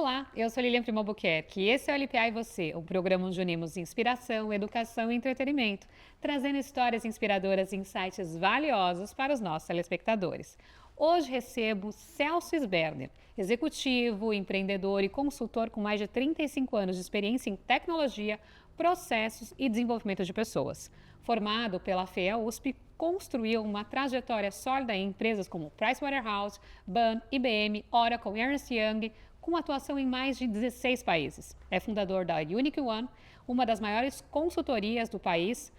Olá, eu sou Lilian Primo Albuquerque e esse é o LPA e Você, o programa onde unimos inspiração, educação e entretenimento, trazendo histórias inspiradoras e insights valiosos para os nossos telespectadores. Hoje recebo Celso Sberner, executivo, empreendedor e consultor com mais de 35 anos de experiência em tecnologia, processos e desenvolvimento de pessoas. Formado pela FEA USP, construiu uma trajetória sólida em empresas como Pricewaterhouse, BAM, IBM, Oracle e Ernst Young, com atuação em mais de 16 países. É fundador da Unique One, uma das maiores consultorias do país,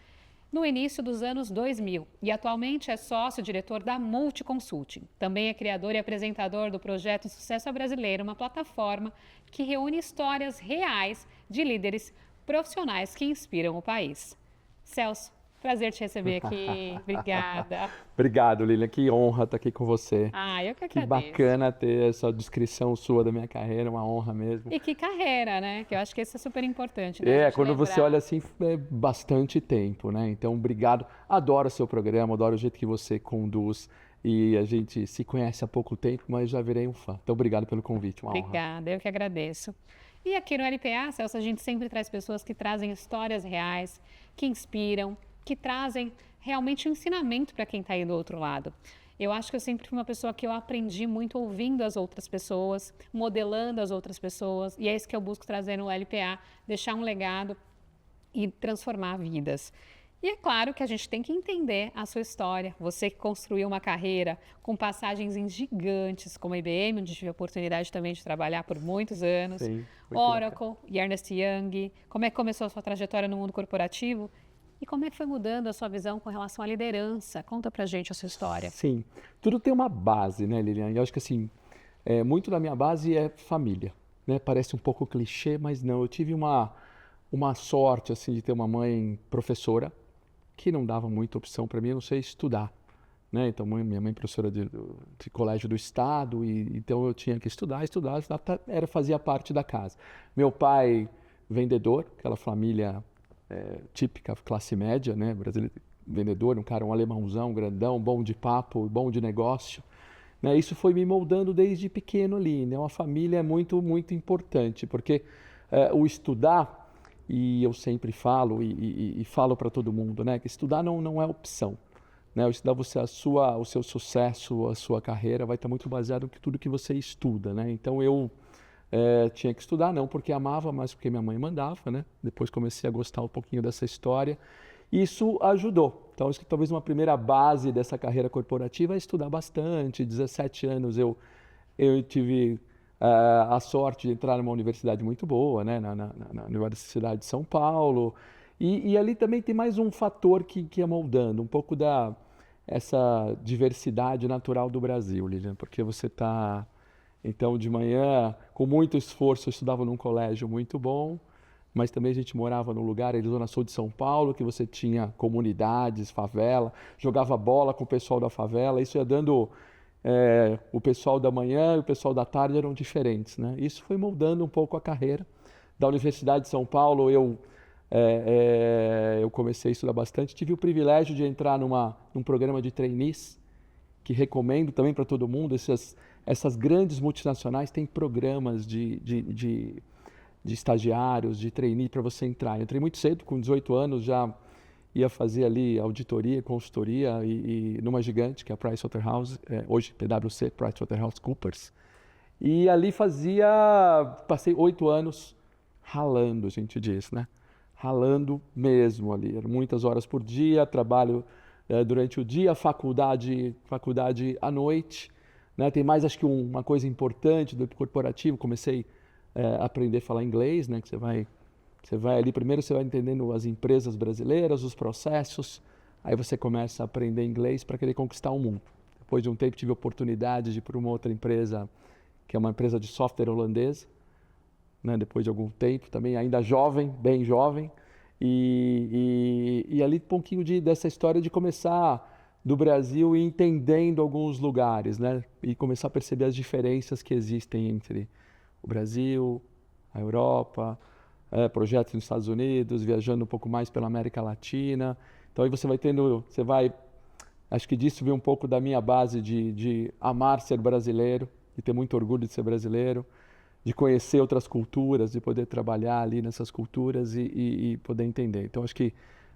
no início dos anos 2000 e atualmente é sócio-diretor da Multiconsulting. Também é criador e apresentador do projeto Sucesso Brasileiro, uma plataforma que reúne histórias reais de líderes profissionais que inspiram o país. Celso, prazer te receber aqui. Obrigada. Obrigado, Lilian. Que honra estar aqui com você. Eu que Que agradeço. bacana ter essa descrição sua da minha carreira, uma honra mesmo. E que carreira, né? Que eu acho que isso é super importante, né? A gente Quando você lembrar. olha assim, é bastante tempo, né? Então, obrigado. Adoro o seu programa, adoro o jeito que você conduz. E a gente se conhece há pouco tempo, mas já virei um fã. Então, obrigado pelo convite, uma honra. Obrigada, eu que agradeço. E aqui no LPA, Celso, a gente sempre traz pessoas que trazem histórias reais, que inspiram, que trazem realmente um ensinamento para quem está aí do outro lado. Eu acho que eu sempre fui uma pessoa que eu aprendi muito ouvindo as outras pessoas, modelando as outras pessoas, e é isso que eu busco trazer no LPA, deixar um legado e transformar vidas. E é claro que a gente tem que entender a sua história. Você que construiu uma carreira com passagens em gigantes, como a IBM, onde tive a oportunidade também de trabalhar por muitos anos, Sim, muito Oracle e Ernst Young. Como é que começou a sua trajetória no mundo corporativo? E como é que foi mudando a sua visão com relação à liderança? Conta pra gente a sua história. Sim, tudo tem uma base, né, Lilian? E eu acho que assim, muito da minha base é família, né? Parece um pouco clichê, mas não. Eu tive uma sorte assim de ter uma mãe professora que não dava muita opção para mim, a não ser estudar, né? Então minha mãe é professora de colégio do estado e então eu tinha que estudar, fazia parte da casa. Meu pai vendedor, aquela família típica classe média, né, brasileiro, vendedor, um alemãozão, grandão, bom de papo, bom de negócio, né, isso foi me moldando desde pequeno ali, né, uma família muito, muito importante, porque o estudar, e eu sempre falo e falo para todo mundo, né, que estudar não é opção, né, estudar o seu sucesso, a sua carreira vai estar muito baseado em tudo que você estuda, né, então eu tinha que estudar, não porque amava, mas porque minha mãe mandava, né? Depois comecei a gostar um pouquinho dessa história. E isso ajudou. Então, acho que talvez uma primeira base dessa carreira corporativa é estudar bastante. 17 anos eu tive a sorte de entrar numa universidade muito boa, né? Na Universidade de São Paulo. E ali também tem mais um fator que ia moldando, um pouco essa diversidade natural do Brasil, Lilian, porque você está... Então, de manhã, com muito esforço, eu estudava num colégio muito bom, mas também a gente morava num lugar, ali na Zona Sul de São Paulo, que você tinha comunidades, favela, jogava bola com o pessoal da favela, isso ia dando... o pessoal da manhã e o pessoal da tarde eram diferentes, né? Isso foi moldando um pouco a carreira. Da Universidade de São Paulo, eu comecei a estudar bastante, tive o privilégio de entrar num programa de trainees, que recomendo também para todo mundo. Essas grandes multinacionais têm programas de estagiários, de trainee para você entrar. Eu entrei muito cedo, com 18 anos, já ia fazer ali auditoria, consultoria e numa gigante, que é a Pricewaterhouse, hoje PwC, PricewaterhouseCoopers. E ali passei 8 anos ralando, a gente diz, né? Ralando mesmo ali, eram muitas horas por dia, trabalho durante o dia, faculdade à noite, né? Tem mais, acho que uma coisa importante do corporativo, comecei a aprender a falar inglês, né? Que você vai ali, primeiro você vai entendendo as empresas brasileiras, os processos, aí você começa a aprender inglês para querer conquistar o mundo. Depois de um tempo tive a oportunidade de ir para uma outra empresa, que é uma empresa de software holandesa, né? Depois de algum tempo, também ainda jovem, bem jovem, e ali um pouquinho dessa história de começar do Brasil e entendendo alguns lugares, né? E começar a perceber as diferenças que existem entre o Brasil, a Europa, projetos nos Estados Unidos, viajando um pouco mais pela América Latina. Então aí acho que disso veio um pouco da minha base de amar ser brasileiro, de ter muito orgulho de ser brasileiro. de conhecer outras culturas, de poder trabalhar ali nessas culturas e poder entender. Então, acho que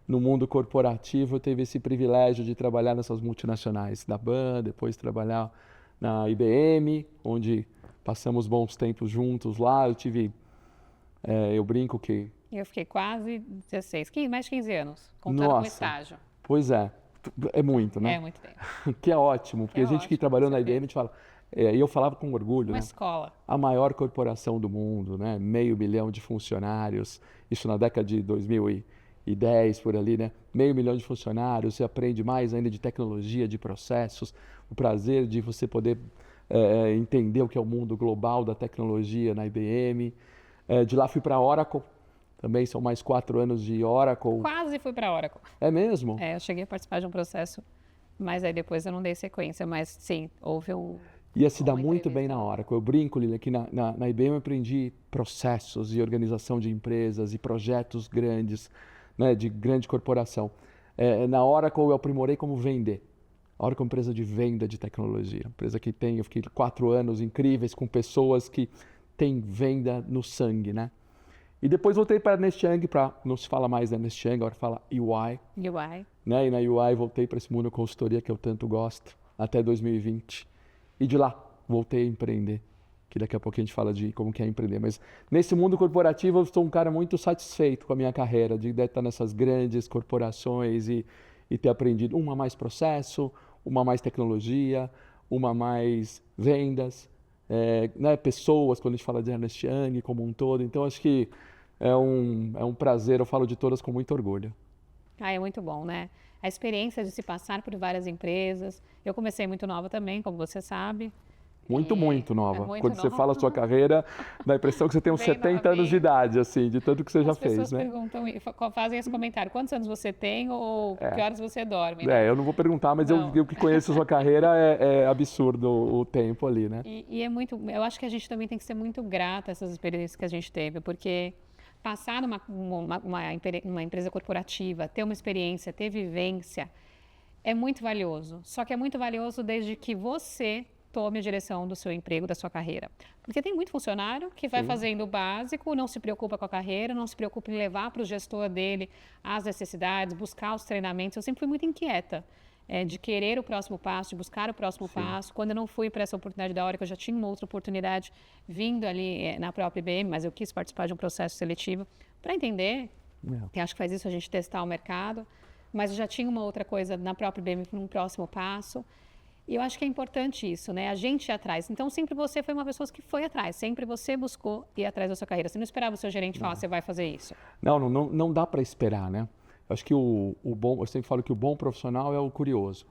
no mundo corporativo eu tive esse privilégio de trabalhar nessas multinacionais da BAM, depois trabalhar na IBM, onde passamos bons tempos juntos lá. Eu brinco que, Eu fiquei quase 16, mais de 15 anos, contando com nossa, estágio. pois é muito, né? É muito tempo. Que é ótimo, porque É a gente que ótimo, trabalhou com na IBM, a certeza. gente fala, e eu falava com orgulho, Uma né? escola. A maior corporação do mundo, né? 500 mil de funcionários, isso na década de 2010, por ali, né? 500 mil de funcionários, você aprende mais ainda de tecnologia, de processos, o prazer de você poder entender o que é o mundo global da tecnologia na IBM. De lá fui para a Oracle, também são mais 4 anos de Oracle. Quase fui para a Oracle. É mesmo? Eu cheguei a participar de um processo, mas aí depois eu não dei sequência. Mas sim, houve Ia se dar uma muito bem entrevista na lá. Oracle. Eu brinco, Lilian, que na IBM eu aprendi processos e organização de empresas e projetos grandes, né, de grande corporação. Na Oracle eu aprimorei como vender. A Oracle é uma empresa de venda de tecnologia. Empresa que eu fiquei 4 anos incríveis com pessoas que têm venda no sangue, né? E depois voltei para a Ernst Young, não se fala mais da Ernst Young, agora fala EY, UI. né? E na UI voltei para esse mundo da consultoria que eu tanto gosto, até 2020. E de lá voltei a empreender, que daqui a pouco a gente fala de como que é empreender. Mas nesse mundo corporativo eu estou um cara muito satisfeito com a minha carreira, de estar nessas grandes corporações e ter aprendido uma mais processo, uma mais tecnologia, uma mais vendas, né? Pessoas, quando a gente fala de Ernst Young como um todo. Então acho que é um prazer, eu falo de todas com muito orgulho. É muito bom, né? A experiência de se passar por várias empresas. Eu comecei muito nova também, como você sabe. Muito nova. Muito Quando você nova. fala a sua carreira, dá a impressão que você tem uns Bem 70 anos de novinha. idade, assim, de tanto que você já As pessoas fez, né? perguntam, fazem esse comentário: quantos anos você tem ou que horas você dorme, né? Eu não vou perguntar, mas Não. eu que conheço a sua carreira é absurdo o tempo ali, né? E é muito. Eu acho que a gente também tem que ser muito grata a essas experiências que a gente teve, porque passar numa empresa corporativa, ter uma experiência, ter vivência, é muito valioso. Só que é muito valioso desde que você tome a direção do seu emprego, da sua carreira. Porque tem muito funcionário que vai fazendo o básico, não se preocupa com a carreira, não se preocupa em levar para o gestor dele as necessidades, buscar os treinamentos. Eu sempre fui muito inquieta de querer o próximo passo, de buscar o próximo passo. Quando eu não fui para essa oportunidade da hora, que eu já tinha uma outra oportunidade vindo ali na própria IBM, mas eu quis participar de um processo seletivo para entender, que acho que faz isso a gente testar o mercado, mas eu já tinha uma outra coisa na própria IBM para um próximo passo. E eu acho que é importante isso, né? A gente ir atrás. Então, sempre você foi uma pessoa que foi atrás. Sempre você buscou ir atrás da sua carreira. Você não esperava o seu gerente falar, você vai fazer isso. Não dá para esperar, né? Eu acho que eu sempre falo que o bom profissional é o curioso.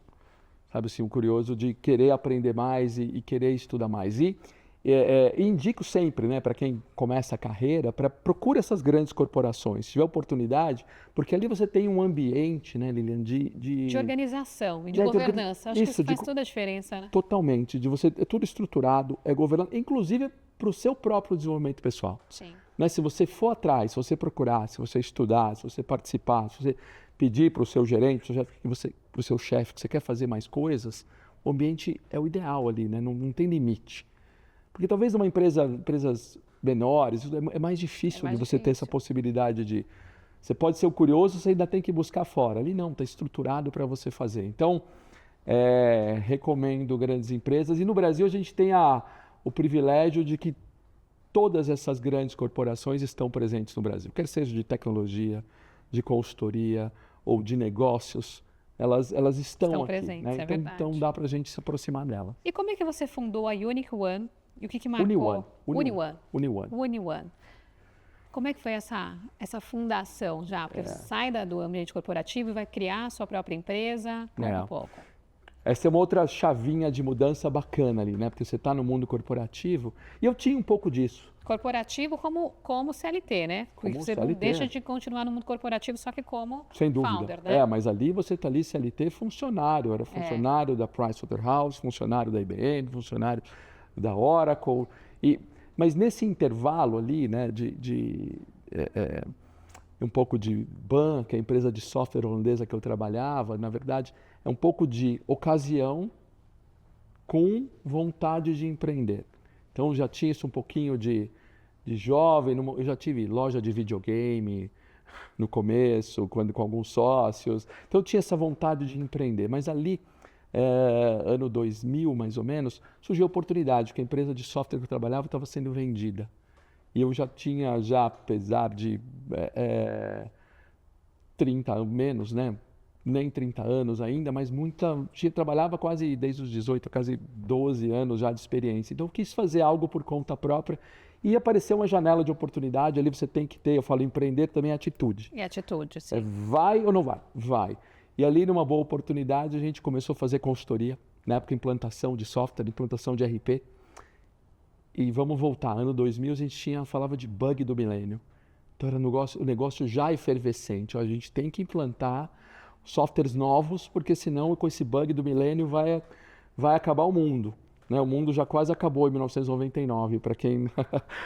Sabe assim, o curioso de querer aprender mais e querer estudar mais. E indico sempre, né, para quem começa a carreira, procure essas grandes corporações, se tiver oportunidade, porque ali você tem um ambiente, né, Lilian, de organização e de de governança. Acho que isso faz de toda a diferença, né? totalmente, de você é tudo estruturado, é governado, inclusive para o seu próprio desenvolvimento pessoal. Sim. Né? Se você for atrás, se você procurar, se você estudar, se você participar, se você pedir para o seu gerente, para o seu chefe que você quer fazer mais coisas, o ambiente é o ideal ali, né? Não tem limite. Porque talvez numa empresas menores, é mais difícil de você ter essa possibilidade de... Você pode ser o curioso, você ainda tem que buscar fora. Ali não, está estruturado para você fazer. Então, recomendo grandes empresas. E no Brasil a gente tem o privilégio de que todas essas grandes corporações estão presentes no Brasil. Quer seja de tecnologia, de consultoria ou de negócios, elas estão aqui, presentes, né? Então dá para a gente se aproximar dela. E como é que você fundou a Unique One? E o que marcou? Unione. Como é que foi essa fundação já? Porque você sai do ambiente corporativo e vai criar a sua própria empresa? Conta um pouco. Essa é uma outra chavinha de mudança bacana ali, né? Porque você está no mundo corporativo. E eu tinha um pouco disso. Corporativo como CLT, né? Porque você não deixa de continuar no mundo corporativo, só que como sem dúvida. Founder, né? Mas ali você está ali CLT funcionário. Era funcionário da Pricewaterhouse, funcionário da IBM, funcionário da Oracle. Mas nesse intervalo ali, né, um pouco de BAM, que é a empresa de software holandesa que eu trabalhava, na verdade, é um pouco de ocasião com vontade de empreender. Então já tinha isso um pouquinho de jovem, eu já tive loja de videogame no começo, quando com alguns sócios. Então eu tinha essa vontade de empreender, mas ali, ano 2000 mais ou menos, surgiu a oportunidade, que a empresa de software que eu trabalhava estava sendo vendida. E eu já tinha, apesar de 30 menos, né? Nem 30 anos ainda, mas trabalhava quase desde os 18, quase 12 anos já de experiência. Então eu quis fazer algo por conta própria e apareceu uma janela de oportunidade, ali você tem que ter, eu falo, empreender também é atitude. E atitude, É sim. vai ou não vai? Vai. E ali numa boa oportunidade a gente começou a fazer consultoria, na época implantação de software, implantação de RP. E vamos voltar, ano 2000 a gente falava de bug do milênio. Então era o negócio já efervescente. Ó, a gente tem que implantar softwares novos, porque senão com esse bug do milênio vai acabar o mundo. Né? O mundo já quase acabou em 1999. Para quem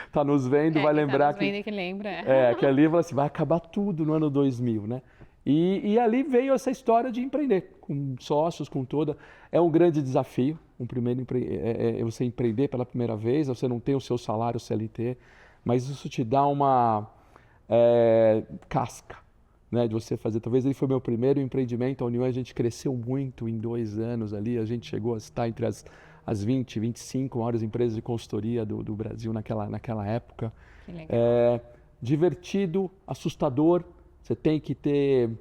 está nos vendo, vai Quem tá lembrar nos vendo que lembra. que ali assim, vai acabar tudo no ano 2000, né? E ali veio essa história de empreender, com sócios, com toda. É um grande desafio, você empreender pela primeira vez, você não tem o seu salário CLT, mas isso te dá uma casca, né, de você fazer. Talvez ele foi meu primeiro empreendimento, a União a gente cresceu muito em 2 anos ali, a gente chegou a estar entre as 20, 25 maiores empresas de consultoria do Brasil naquela época. Que legal. Divertido, assustador, você tem que ter,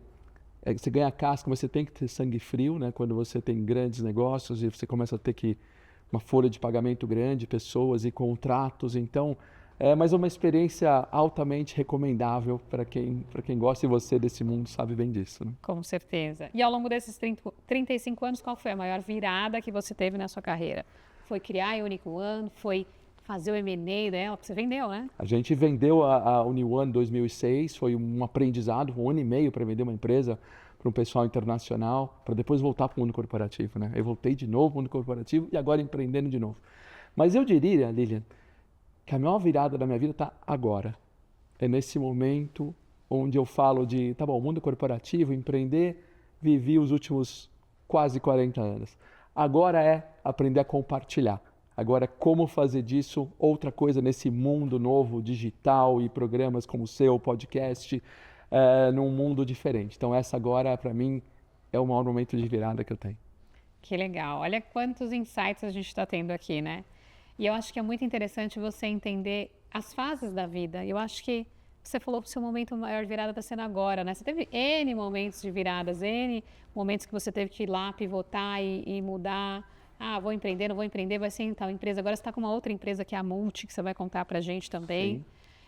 você ganha casca, mas você tem que ter sangue frio, né? Quando você tem grandes negócios e você começa a ter uma folha de pagamento grande, pessoas e contratos, então mas é uma experiência altamente recomendável para quem gosta e você desse mundo sabe bem disso, né? Com certeza. E ao longo desses 35 anos, qual foi a maior virada que você teve na sua carreira? Foi criar a Unique One? Foi fazer o M&A dela? Porque você vendeu, né? A gente vendeu a UniOne em 2006, foi um aprendizado, 1 ano e meio para vender uma empresa para um pessoal internacional, para depois voltar para o mundo corporativo, né? Eu voltei de novo para o mundo corporativo e agora empreendendo de novo. Mas eu diria, Lilian, que a maior virada da minha vida está agora. É nesse momento onde eu falo tá bom, mundo corporativo, empreender, vivi os últimos quase 40 anos. Agora é aprender a compartilhar. Agora é como fazer disso outra coisa nesse mundo novo, digital e programas como o seu, podcast, num mundo diferente. Então essa agora, para mim, é o maior momento de virada que eu tenho. Que legal. Olha quantos insights a gente está tendo aqui, né? E eu acho que é muito interessante você entender as fases da vida. Eu acho que você falou que o seu momento maior de virada está sendo agora, né? Você teve N momentos de viradas, N momentos que você teve que ir lá pivotar e mudar. Ah, vou empreender, não vou empreender, vai ser em tal empresa. Agora você está com uma outra empresa que é a Multi, que você vai contar para a gente também. Sim.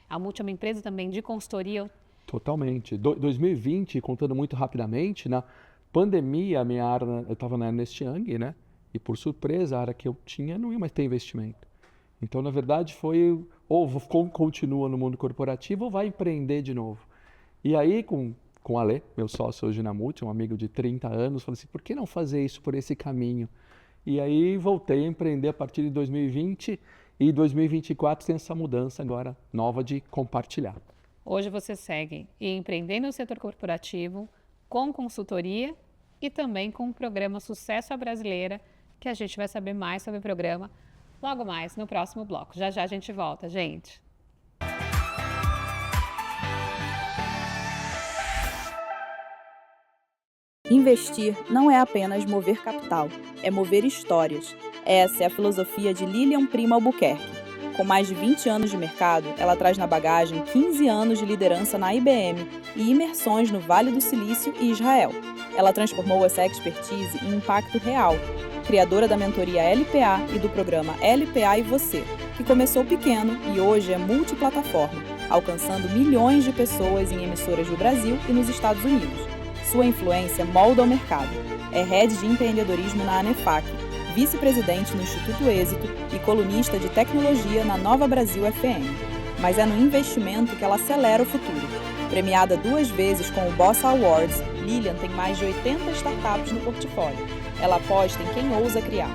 A Multi é uma empresa também de consultoria. Totalmente. 2020, contando muito rapidamente, na pandemia, a minha área, eu estava na Ernst Young, né? E por surpresa, a área que eu tinha não ia mais ter investimento. Então, na verdade, foi ou continua no mundo corporativo ou vai empreender de novo. E aí, com o Ale, meu sócio hoje na Multi, um amigo de 30 anos, falei assim, por que não fazer isso por esse caminho? E aí voltei a empreender a partir de 2020 e 2024 tem essa mudança agora nova de compartilhar. Hoje você segue empreendendo no setor corporativo, com consultoria e também com o programa Sucesso à Brasileira, que a gente vai saber mais sobre o programa logo mais no próximo bloco. Já já a gente volta, gente. Investir não é apenas mover capital, é mover histórias. Essa é a filosofia de Lilian Primo Albuquerque. Com mais de 20 anos de mercado, ela traz na bagagem 15 anos de liderança na IBM e imersões no Vale do Silício e Israel. Ela transformou essa expertise em impacto real, criadora da mentoria LPA e do programa LPA e Você, que começou pequeno e hoje é multiplataforma, alcançando milhões de pessoas em emissoras no Brasil e nos Estados Unidos. Sua influência molda o mercado. É head de empreendedorismo na ANEFAC, vice-presidente no Instituto Êxito e colunista de tecnologia na Nova Brasil FM. Mas é no investimento que ela acelera o futuro. Premiada 2 vezes com o Boss Awards, Lilian tem mais de 80 startups no portfólio. Ela aposta em quem ousa criar.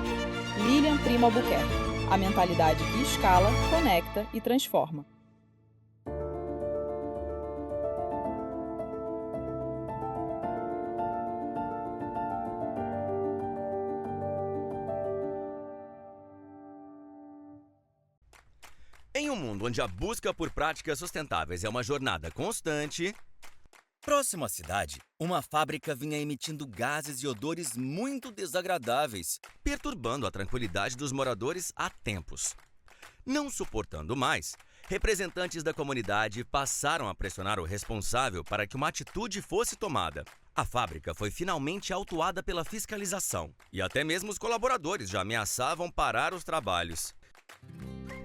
Lilian Primo Albuquerque. A mentalidade que escala, conecta e transforma. Em um mundo onde a busca por práticas sustentáveis é uma jornada constante... Próximo à cidade, uma fábrica vinha emitindo gases e odores muito desagradáveis, perturbando a tranquilidade dos moradores há tempos. Não suportando mais, representantes da comunidade passaram a pressionar o responsável para que uma atitude fosse tomada. A fábrica foi finalmente autuada pela fiscalização, e até mesmo os colaboradores já ameaçavam parar os trabalhos.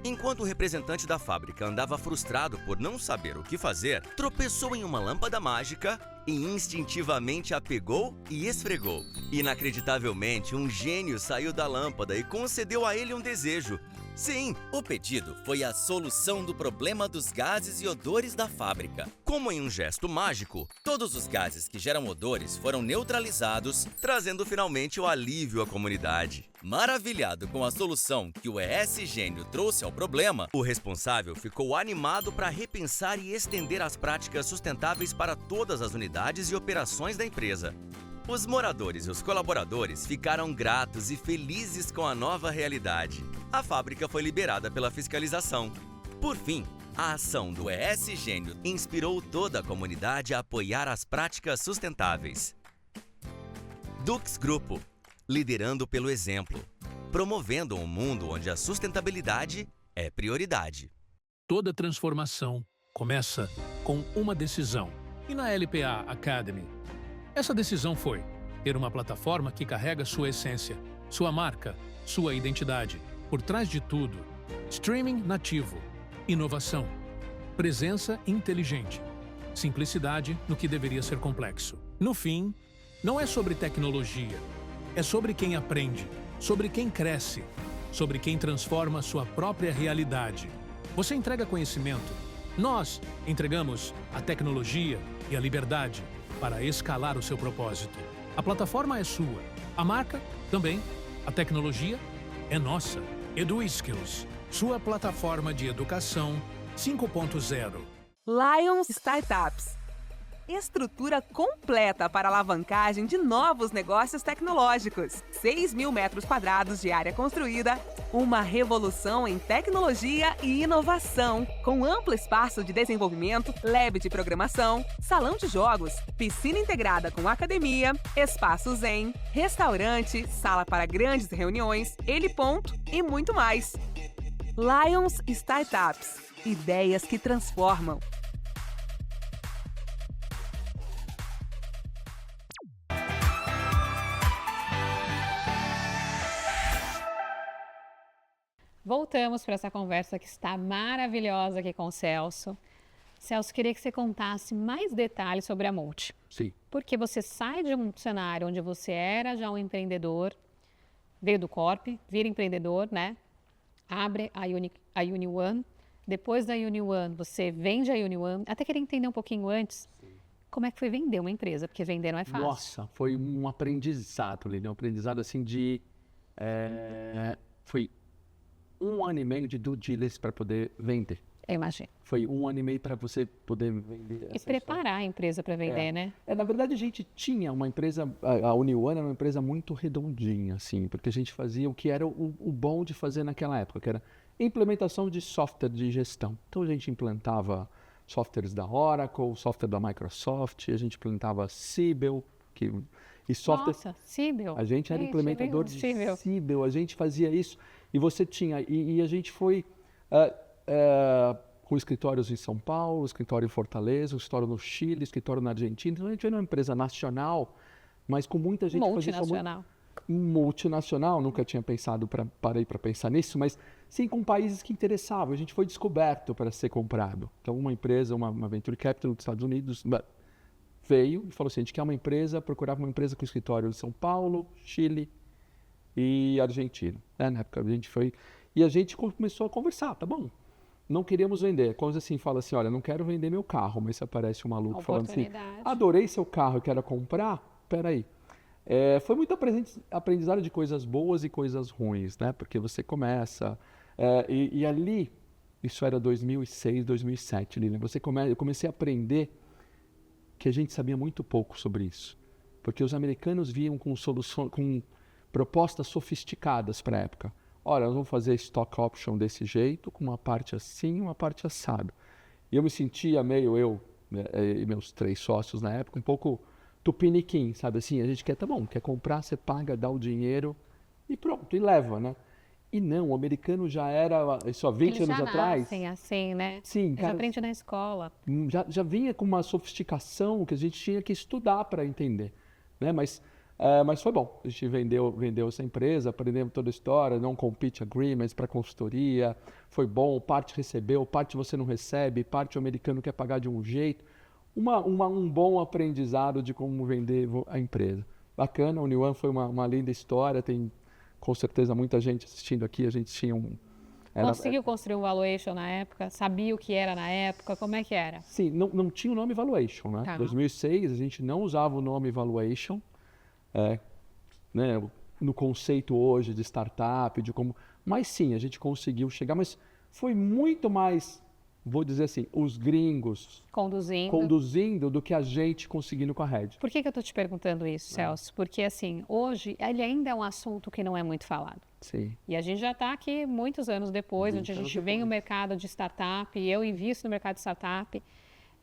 Enquanto o representante da fábrica andava frustrado por não saber o que fazer, tropeçou em uma lâmpada mágica e instintivamente a pegou e esfregou. Inacreditavelmente, um gênio saiu da lâmpada e concedeu a ele um desejo. Sim, o pedido foi a solução do problema dos gases e odores da fábrica. Como em um gesto mágico, todos os gases que geram odores foram neutralizados, trazendo finalmente o alívio à comunidade. Maravilhado com a solução que o ES Gênio trouxe ao problema, o responsável ficou animado para repensar e estender as práticas sustentáveis para todas as unidades e operações da empresa. Os moradores e os colaboradores ficaram gratos e felizes com a nova realidade. A fábrica foi liberada pela fiscalização. Por fim, a ação do ES Gênio inspirou toda a comunidade a apoiar as práticas sustentáveis. Dux Grupo, liderando pelo exemplo, promovendo um mundo onde a sustentabilidade é prioridade. Toda transformação começa com uma decisão. E na LPA Academy, essa decisão foi ter uma plataforma que carrega sua essência, sua marca, sua identidade. Por trás de tudo, streaming nativo, inovação, presença inteligente, simplicidade no que deveria ser complexo. No fim, não é sobre tecnologia, é sobre quem aprende, sobre quem cresce, sobre quem transforma sua própria realidade. Você entrega conhecimento, nós entregamos a tecnologia e a liberdade para escalar o seu propósito. A plataforma é sua, a marca também, a tecnologia é nossa. EduSkills, sua plataforma de educação 5.0. Lions Startups. Estrutura completa para alavancagem de novos negócios tecnológicos. 6.000 metros quadrados de área construída. Uma revolução em tecnologia e inovação. Com amplo espaço de desenvolvimento, lab de programação, salão de jogos, piscina integrada com academia, espaço zen, restaurante, sala para grandes reuniões, heliponto e muito mais. Lions Startups. Ideias que transformam. Voltamos para essa conversa que está maravilhosa aqui com o Celso. Celso, queria que você contasse mais detalhes sobre a Multi. Sim. Porque você sai de um cenário onde você era já um empreendedor, veio do Corp, vira empreendedor, né? Abre a UniOne. Depois da UniOne, você vende a UniOne. Até queria entender um pouquinho antes, como é que foi vender uma empresa, porque vender não é fácil. Nossa, foi um aprendizado, Lili, um aprendizado assim de... Foi 1 ano e meio de due diligence para poder vender. Eu imagino. Foi 1 ano e meio para você poder vender. E preparar a empresa para vender, né? Na verdade, a gente tinha uma empresa, a UniOne era uma empresa muito redondinha, assim, porque a gente fazia o que era o bom de fazer naquela época, que era implementação de software de gestão. Então, a gente implantava softwares da Oracle, software da Microsoft, a gente implantava Siebel, e software... Nossa, Siebel. A gente era implementador de Siebel, a gente fazia isso. E você tinha, e a gente foi com escritórios em São Paulo, escritório em Fortaleza, escritório no Chile, escritório na Argentina. Então a gente era uma empresa nacional, mas com muita gente... Multinacional. Multinacional, nunca tinha pensado, parei para pensar nisso, mas sim com países que interessavam. A gente foi descoberto para ser comprado. Então uma empresa, uma Venture Capital dos Estados Unidos veio e falou assim, a gente quer uma empresa, procurava uma empresa com escritório em São Paulo, Chile e Argentina. Na época a gente foi... E a gente começou a conversar, tá bom. Não queríamos vender. Quando assim, fala assim, olha, não quero vender meu carro, mas se aparece um maluco falando assim, adorei seu carro, eu quero comprar, peraí. Foi muito aprendizado de coisas boas e coisas ruins, né? Porque você começa... E ali, isso era 2006, 2007, Lilian, eu comecei a aprender que a gente sabia muito pouco sobre isso. Porque os americanos vinham com propostas sofisticadas para a época. olha, nós vamos fazer stock option desse jeito, com uma parte assim e uma parte assado. E eu me sentia meio, né, e meus 3 sócios na época, um pouco tupiniquim, sabe assim? A gente quer, tá bom, quer comprar, você paga, dá o dinheiro e pronto, e leva, né? E não, o americano já era, isso há 20 Eles anos já atrás. nascem assim, né? Sim, Eles cara, aprendem na escola. já vinha com uma sofisticação que a gente tinha que estudar para entender, né? Mas foi bom. A gente vendeu essa empresa, aprendemos toda a história, não compete agreements para consultoria, foi bom, parte recebeu, parte você não recebe, parte o americano quer pagar de um jeito. Um bom aprendizado de como vender a empresa. Bacana, a Uniwan foi uma linda história, tem com certeza muita gente assistindo aqui, a gente tinha Conseguiu construir um valuation na época? Sabia o que era na época? Como é que era? Sim, não tinha o nome valuation, né? Tá. 2006 a gente não usava o nome valuation, né? No conceito hoje de startup, de como... Mas sim, a gente conseguiu chegar, mas foi muito mais, vou dizer assim, os gringos conduzindo do que a gente conseguindo com a Red. Por que eu estou te perguntando isso, Celso? Porque, assim, hoje ele ainda é um assunto que não é muito falado. Sim. E a gente já está aqui muitos anos depois, onde a gente vem no mercado de startup, e eu invisto no mercado de startup,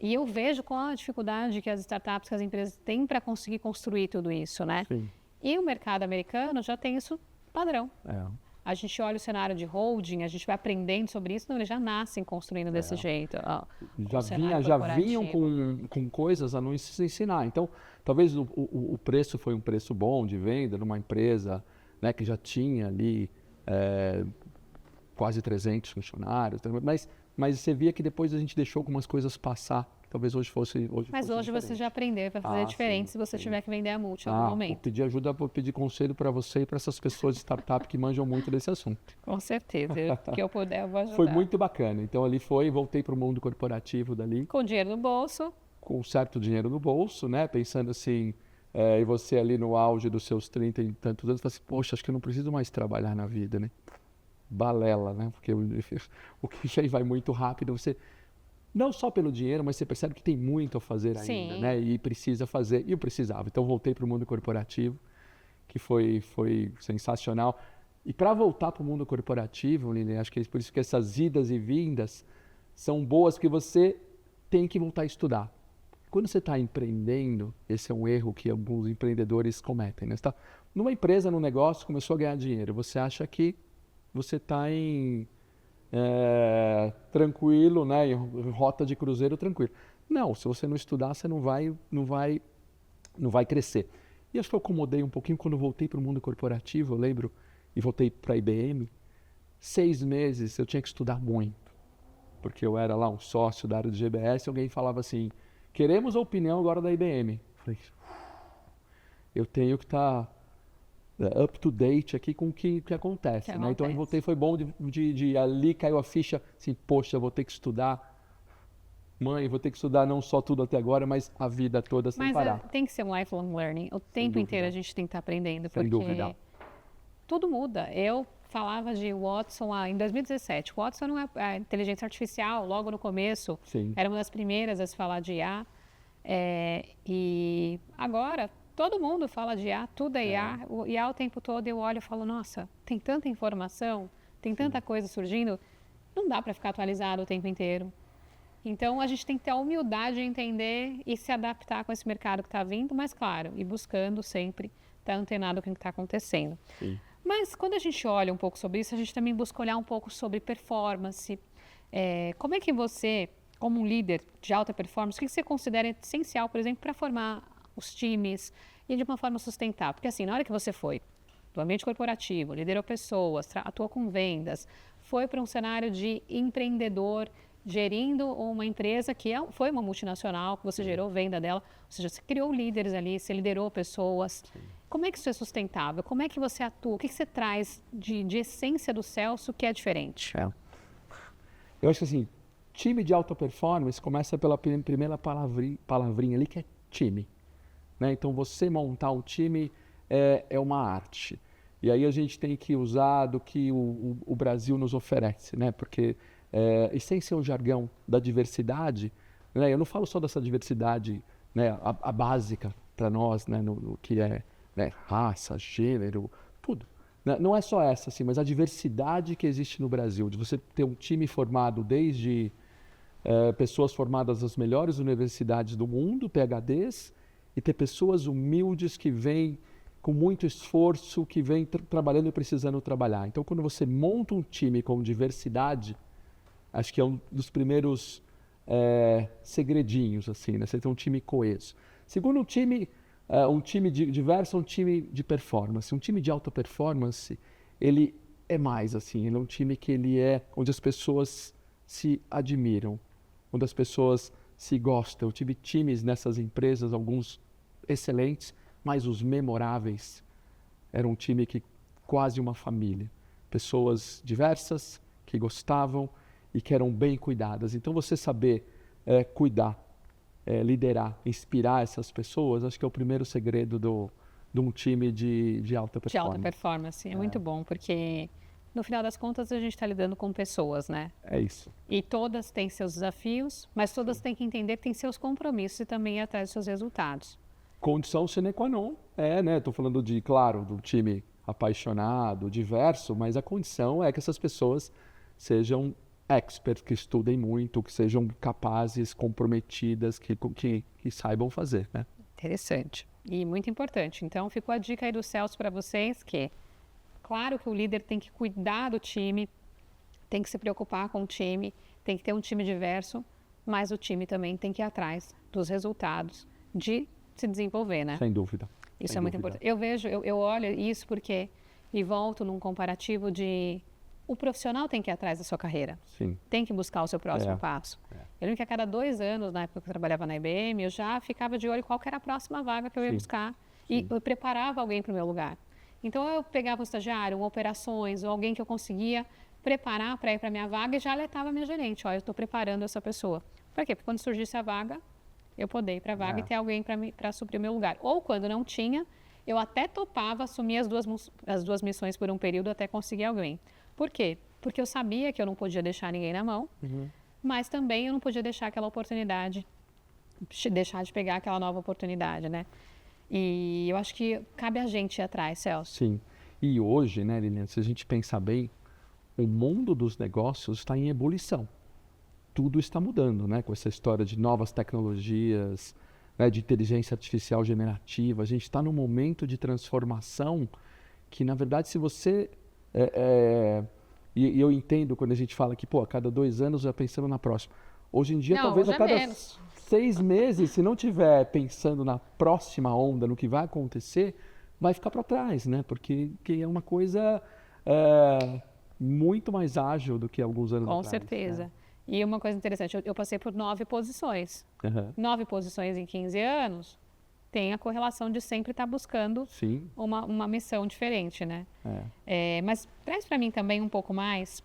e eu vejo qual a dificuldade que as startups, que as empresas têm para conseguir construir tudo isso, né? Sim. E o mercado americano já tem isso padrão. É. A gente olha o cenário de holding, a gente vai aprendendo sobre isso, não, eles já nascem construindo desse jeito. Ó, Já vinham com coisas a nos ensinar. Então, talvez o preço foi um preço bom de venda numa empresa, né, que já tinha ali quase 300 funcionários, mas você via que depois a gente deixou algumas coisas passar. Talvez hoje fosse. Mas hoje você já aprendeu, vai fazer diferente se você tiver que vender a multi em algum momento. Vou pedir ajuda, vou pedir conselho para você e para essas pessoas de startup que manjam muito desse assunto. Com certeza, que eu puder, eu vou ajudar. Foi muito bacana. Então ali voltei para o mundo corporativo dali. Com dinheiro no bolso. Com certo dinheiro no bolso, né? Pensando assim, e você ali no auge dos seus 30 e tantos anos, fala assim, poxa, acho que eu não preciso mais trabalhar na vida, né? Balela, né? Porque o que aí vai muito rápido, você... Não só pelo dinheiro, mas você percebe que tem muito a fazer ainda, Sim. né? E precisa fazer. E eu precisava. Então, voltei para o mundo corporativo, que foi sensacional. E para voltar para o mundo corporativo, Lilian, acho que é por isso que essas idas e vindas são boas, que você tem que voltar a estudar. Quando você está empreendendo, esse é um erro que alguns empreendedores cometem, né? Você tá numa empresa, num negócio, começou a ganhar dinheiro. Você acha que você está tranquilo, né, em rota de cruzeiro tranquilo. Não, se você não estudar, você não vai crescer. E acho que eu acomodei um pouquinho quando eu voltei para o mundo corporativo, eu lembro, e voltei para a IBM, 6 meses eu tinha que estudar muito, porque eu era lá um sócio da área de GBS, e alguém falava assim, queremos a opinião agora da IBM. Eu falei, eu tenho que estar up to date aqui com o que acontece, né? Então eu voltei, foi bom de ali caiu a ficha, assim, poxa, eu vou ter que estudar, mãe, vou ter que estudar não só tudo até agora, mas a vida toda sem parar. Mas tem que ser um lifelong learning, o tempo inteiro a gente tem que estar aprendendo, porque tudo muda. Eu falava de Watson em 2017, Watson não é a inteligência artificial, logo no começo, era uma das primeiras a se falar de IA, e agora... Todo mundo fala de IA, tudo é IA, o IA o tempo todo, eu olho e falo, nossa, tem tanta informação, tem tanta coisa surgindo, não dá para ficar atualizado o tempo inteiro. Então, a gente tem que ter a humildade de entender e se adaptar com esse mercado que está vindo, mas claro, e buscando sempre estar antenado com o que está acontecendo. Sim. Mas quando a gente olha um pouco sobre isso, a gente também busca olhar um pouco sobre performance. Como é que você, como um líder de alta performance, o que você considera essencial, por exemplo, para formar os times e de uma forma sustentável? Porque assim, na hora que você foi do ambiente corporativo, liderou pessoas, atuou com vendas, foi para um cenário de empreendedor, gerindo uma empresa que foi uma multinacional, que você gerou venda dela, ou seja, você criou líderes ali, você liderou pessoas. Sim. Como é que isso é sustentável? Como é que você atua? O que você traz de essência do Celso que é diferente? Eu acho que assim, time de alta performance começa pela primeira palavrinha ali, que é time. Né? Então, você montar um time é uma arte. E aí a gente tem que usar do que o Brasil nos oferece, né? Porque, e sem ser o jargão da diversidade, né? Eu não falo só dessa diversidade, né? a básica para nós, né? no que é, né? Raça, gênero, tudo. Não é só essa, assim, mas a diversidade que existe no Brasil, de você ter um time formado desde pessoas formadas nas melhores universidades do mundo, PhDs, e ter pessoas humildes que vêm com muito esforço, que vêm trabalhando e precisando trabalhar. Então, quando você monta um time com diversidade, acho que é um dos primeiros segredinhos, assim, né? Você tem um time coeso. Segundo, um time diverso é um time de performance. Um time de alta performance, ele é mais, assim, ele é um time que ele é onde as pessoas se admiram, onde as pessoas se gostam. Eu tive times nessas empresas, alguns excelentes, mas os memoráveis eram um time que quase uma família. Pessoas diversas, que gostavam e que eram bem cuidadas. Então, você saber cuidar, liderar, inspirar essas pessoas, acho que é o primeiro segredo de um time de alta performance. De alta performance, é muito bom, porque no final das contas a gente está lidando com pessoas, né? É isso. E todas têm seus desafios, mas todas têm que entender que têm seus compromissos e também ir atrás dos seus resultados. Condição sine qua non, né? Estou falando claro, do time apaixonado, diverso, mas a condição é que essas pessoas sejam experts, que estudem muito, que sejam capazes, comprometidas, que saibam fazer, né? Interessante e muito importante. Então, ficou a dica aí do Celso para vocês que, claro que o líder tem que cuidar do time, tem que se preocupar com o time, tem que ter um time diverso, mas o time também tem que ir atrás dos resultados de se desenvolver, né? Sem dúvida. Isso Sem é muito dúvida. importante. Eu olho isso porque e volto num comparativo de o profissional tem que ir atrás da sua carreira. Sim. Tem que buscar o seu próximo passo. Eu lembro que a cada 2 anos, na época que eu trabalhava na IBM, eu já ficava de olho qual que era a próxima vaga que eu ia buscar e eu preparava alguém para o meu lugar. Então, eu pegava um estagiário, operações, ou alguém que eu conseguia preparar para ir para a minha vaga e já alertava a minha gerente, eu estou preparando essa pessoa. Para quê? Porque quando surgisse a vaga, eu poder ir para a vaga e ter alguém para suprir o meu lugar. Ou quando não tinha, eu até topava assumir as duas missões por um período até conseguir alguém. Por quê? Porque eu sabia que eu não podia deixar ninguém na mão, mas também eu não podia deixar aquela oportunidade, deixar de pegar aquela nova oportunidade, né? E eu acho que cabe a gente ir atrás, Celso. Sim. E hoje, né, Lilian, se a gente pensar bem, o mundo dos negócios está em ebulição. Tudo está mudando, né? Com essa história de novas tecnologias, né, de inteligência artificial generativa. A gente está num momento de transformação que, na verdade, se você... E eu entendo quando a gente fala que, a cada 2 anos já pensando na próxima. Hoje em dia, Não, talvez hoje a cada menos. 6 meses, se não tiver pensando na próxima onda, no que vai acontecer, vai ficar para trás, né? Porque é uma coisa muito mais ágil do que alguns anos atrás. Com certeza. Né? E uma coisa interessante, eu passei por 9 posições. 9 posições em 15 anos, tem a correlação de sempre estar buscando uma missão diferente, né? Mas traz para mim também um pouco mais,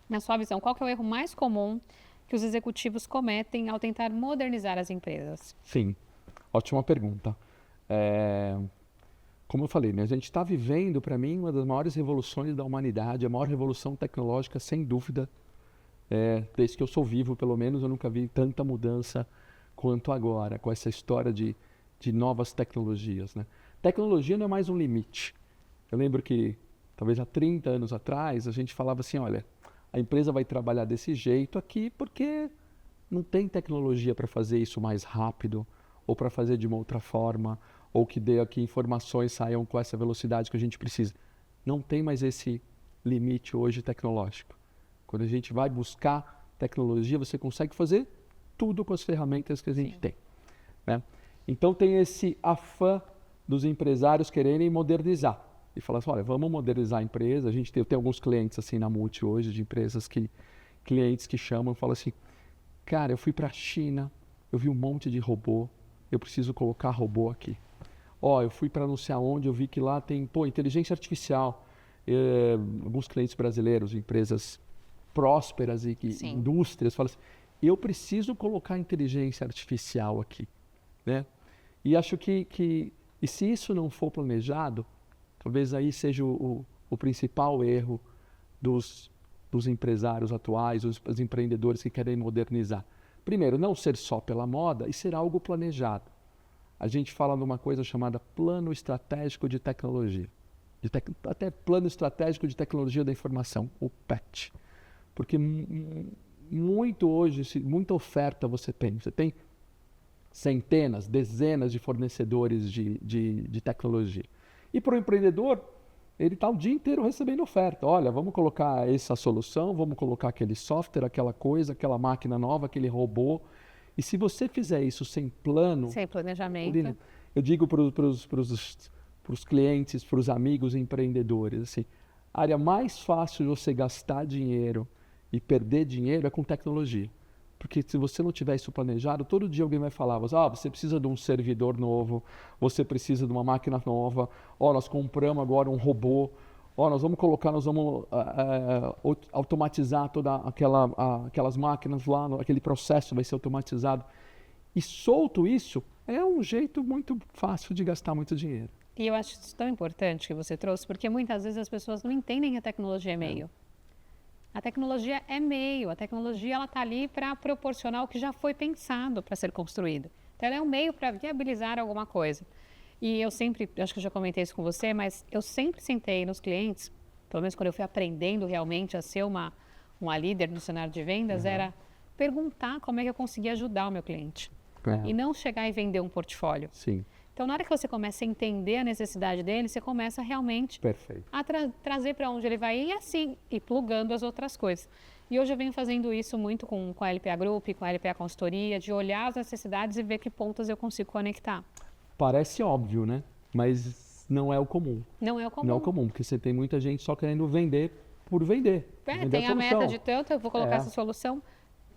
na sua visão, qual que é o erro mais comum que os executivos cometem ao tentar modernizar as empresas? Sim, ótima pergunta. Como eu falei, né, a gente está vivendo, para mim, uma das maiores revoluções da humanidade, a maior revolução tecnológica, sem dúvida. Desde que eu sou vivo, pelo menos, eu nunca vi tanta mudança quanto agora, com essa história de novas tecnologias, né? Tecnologia não é mais um limite. Eu lembro que, talvez há 30 anos atrás, a gente falava assim, olha, a empresa vai trabalhar desse jeito aqui porque não tem tecnologia para fazer isso mais rápido ou para fazer de uma outra forma ou que dê aqui informações saiam com essa velocidade que a gente precisa. Não tem mais esse limite hoje tecnológico. Quando a gente vai buscar tecnologia, você consegue fazer tudo com as ferramentas que a gente tem, né? Então tem esse afã dos empresários quererem modernizar e falar assim, olha, vamos modernizar a empresa. Eu tenho alguns clientes assim na Multi hoje, de empresas clientes que chamam e falam assim, cara, eu fui para a China, eu vi um monte de robô, eu preciso colocar robô aqui. Eu fui para não sei aonde, eu vi que lá tem, inteligência artificial. Alguns clientes brasileiros, empresas prósperas e indústrias, falam assim, eu preciso colocar inteligência artificial aqui, né? E acho que se isso não for planejado, talvez aí seja o principal erro dos empresários atuais, os empreendedores que querem modernizar. Primeiro, não ser só pela moda e ser algo planejado. A gente fala numa coisa chamada plano estratégico de tecnologia. até Plano Estratégico de Tecnologia da Informação, o PET. Porque muito hoje, muita oferta você tem. Você tem centenas, dezenas de fornecedores de tecnologia. E para o empreendedor, ele está o dia inteiro recebendo oferta. Olha, vamos colocar essa solução, vamos colocar aquele software, aquela coisa, aquela máquina nova, aquele robô. E se você fizer isso sem plano... Sem planejamento. Eu digo para os clientes, para os amigos empreendedores, assim, a área mais fácil de você gastar dinheiro e perder dinheiro é com tecnologia. Porque se você não tiver isso planejado, todo dia alguém vai falar, você precisa de um servidor novo, você precisa de uma máquina nova, nós compramos agora um robô, nós vamos automatizar todas aquelas máquinas lá, aquele processo vai ser automatizado. E solto isso, é um jeito muito fácil de gastar muito dinheiro. E eu acho isso tão importante que você trouxe, porque muitas vezes as pessoas não entendem que a tecnologia é meio. A tecnologia é meio, a tecnologia ela está ali para proporcionar o que já foi pensado para ser construído. Então, ela é um meio para viabilizar alguma coisa. E eu sempre, acho que eu já comentei isso com você, mas eu sempre sentei nos clientes, pelo menos quando eu fui aprendendo realmente a ser uma líder no cenário de vendas, era perguntar como é que eu conseguia ajudar o meu cliente. E não chegar e vender um portfólio. Sim. Então, na hora que você começa a entender a necessidade dele, você começa realmente a trazer para onde ele vai ir e assim, ir plugando as outras coisas. E hoje eu venho fazendo isso muito com a LPA Group, com a LPA Consultoria, de olhar as necessidades e ver que pontos eu consigo conectar. Parece óbvio, né? Mas não é o comum. Não é o comum. Não é o comum, porque você tem muita gente só querendo vender por vender. Tem a meta de tanto, eu vou colocar essa solução.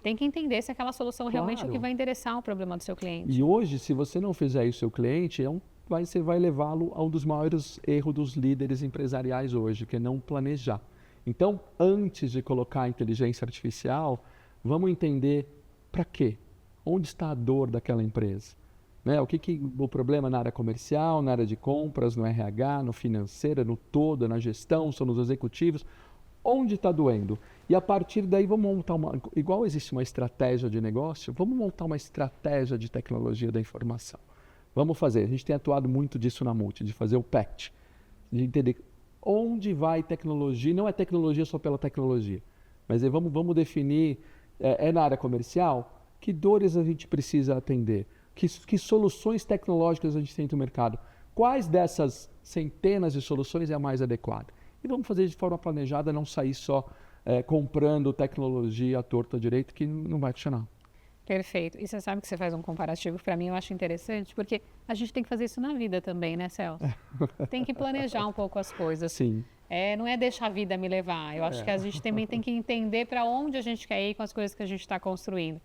Tem que entender se aquela solução realmente é o que vai endereçar o problema do seu cliente. E hoje, se você não fizer isso seu cliente, você vai levá-lo a um dos maiores erros dos líderes empresariais hoje, que é não planejar. Então, antes de colocar a inteligência artificial, vamos entender para quê? Onde está a dor daquela empresa? Né? O problema na área comercial, na área de compras, no RH, no financeiro, no todo, na gestão, são nos executivos. Onde está doendo? E a partir daí vamos montar igual existe uma estratégia de negócio, vamos montar uma estratégia de tecnologia da informação. Vamos fazer, a gente tem atuado muito disso na Multi, de fazer o PET, de entender onde vai tecnologia, não é tecnologia só pela tecnologia, mas vamos definir, na área comercial, que dores a gente precisa atender, que soluções tecnológicas a gente tem no mercado, quais dessas centenas de soluções é a mais adequada. E vamos fazer de forma planejada, não sair só comprando tecnologia à torta à direita, que não vai funcionar. Perfeito. E você sabe que você faz um comparativo que para mim eu acho interessante, porque a gente tem que fazer isso na vida também, né, Celso? Tem que planejar um pouco as coisas. Sim. Não é deixar a vida me levar. Eu acho que a gente também tem que entender para onde a gente quer ir com as coisas que a gente está construindo.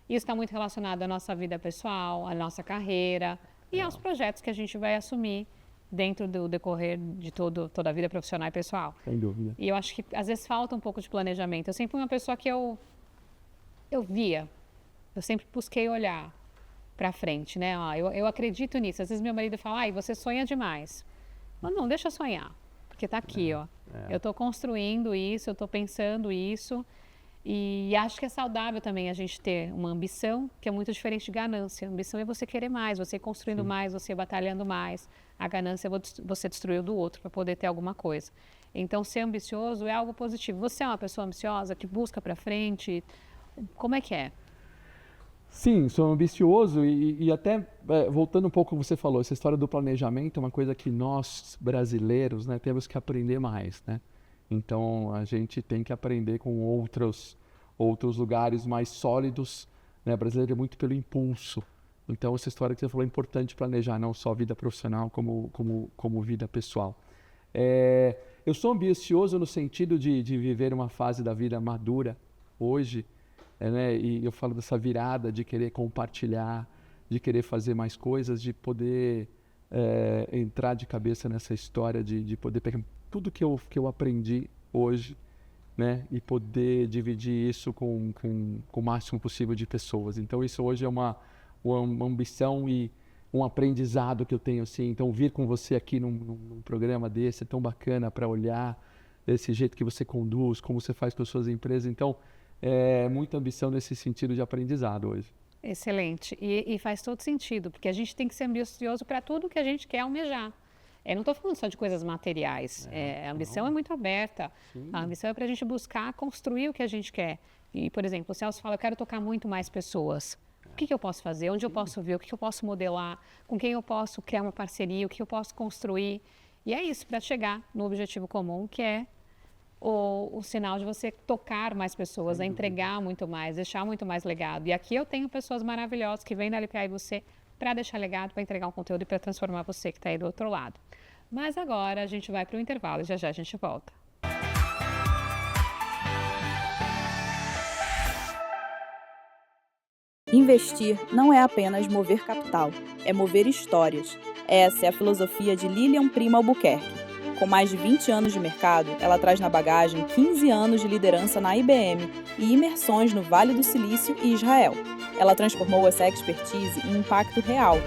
Isso está muito relacionado à nossa vida pessoal, à nossa carreira e aos projetos que a gente vai assumir dentro do decorrer de toda a vida profissional e pessoal. Sem dúvida. E eu acho que às vezes falta um pouco de planejamento. Eu sempre fui uma pessoa que eu sempre busquei olhar para frente, né? Eu acredito nisso. Às vezes meu marido fala, você sonha demais. Mas não, deixa eu sonhar, porque está aqui, Eu estou construindo isso, eu estou pensando isso. E acho que é saudável também a gente ter uma ambição que é muito diferente de ganância. A ambição é você querer mais, você construindo mais, você batalhando mais. A ganância é você destruir o do outro para poder ter alguma coisa. Então, ser ambicioso é algo positivo. Você é uma pessoa ambiciosa que busca para frente? Como é que é? Sim, sou ambicioso e até, voltando um pouco ao que você falou, essa história do planejamento é uma coisa que nós, brasileiros, né, temos que aprender mais, né? Então, a gente tem que aprender com outros lugares mais sólidos, né? O brasileiro é muito pelo impulso. Então, essa história que você falou é importante planejar, não só vida profissional, como vida pessoal. Eu sou ambicioso no sentido de viver uma fase da vida madura hoje, né? E eu falo dessa virada de querer compartilhar, de querer fazer mais coisas, de poder entrar de cabeça nessa história de poder pegar tudo que eu aprendi hoje, né, e poder dividir isso com o máximo possível de pessoas. Então, isso hoje é uma ambição e um aprendizado que eu tenho, assim. Então, vir com você aqui num programa desse é tão bacana para olhar esse jeito que você conduz, como você faz com as suas empresas. Então, é muita ambição nesse sentido de aprendizado hoje. Excelente. E faz todo sentido, porque a gente tem que ser ambicioso para tudo que a gente quer almejar. Eu não estou falando só de coisas materiais. A ambição é muito aberta. Sim. A ambição é para a gente buscar construir o que a gente quer. E, por exemplo, o Celso fala, eu quero tocar muito mais pessoas. O que eu posso fazer? Onde eu posso ver? O que eu posso modelar? Com quem eu posso criar uma parceria? O que eu posso construir? E é isso, para chegar no objetivo comum, que é o sinal de você tocar mais pessoas, entregar muito mais, deixar muito mais legado. E aqui eu tenho pessoas maravilhosas que vêm da LPA e você para deixar legado, para entregar um conteúdo e para transformar você que está aí do outro lado. Mas agora a gente vai para o intervalo e já a gente volta. Investir não é apenas mover capital, é mover histórias. Essa é a filosofia de Lilian Prima Albuquerque. Com mais de 20 anos de mercado, ela traz na bagagem 15 anos de liderança na IBM e imersões no Vale do Silício e Israel. Ela transformou essa expertise em impacto real,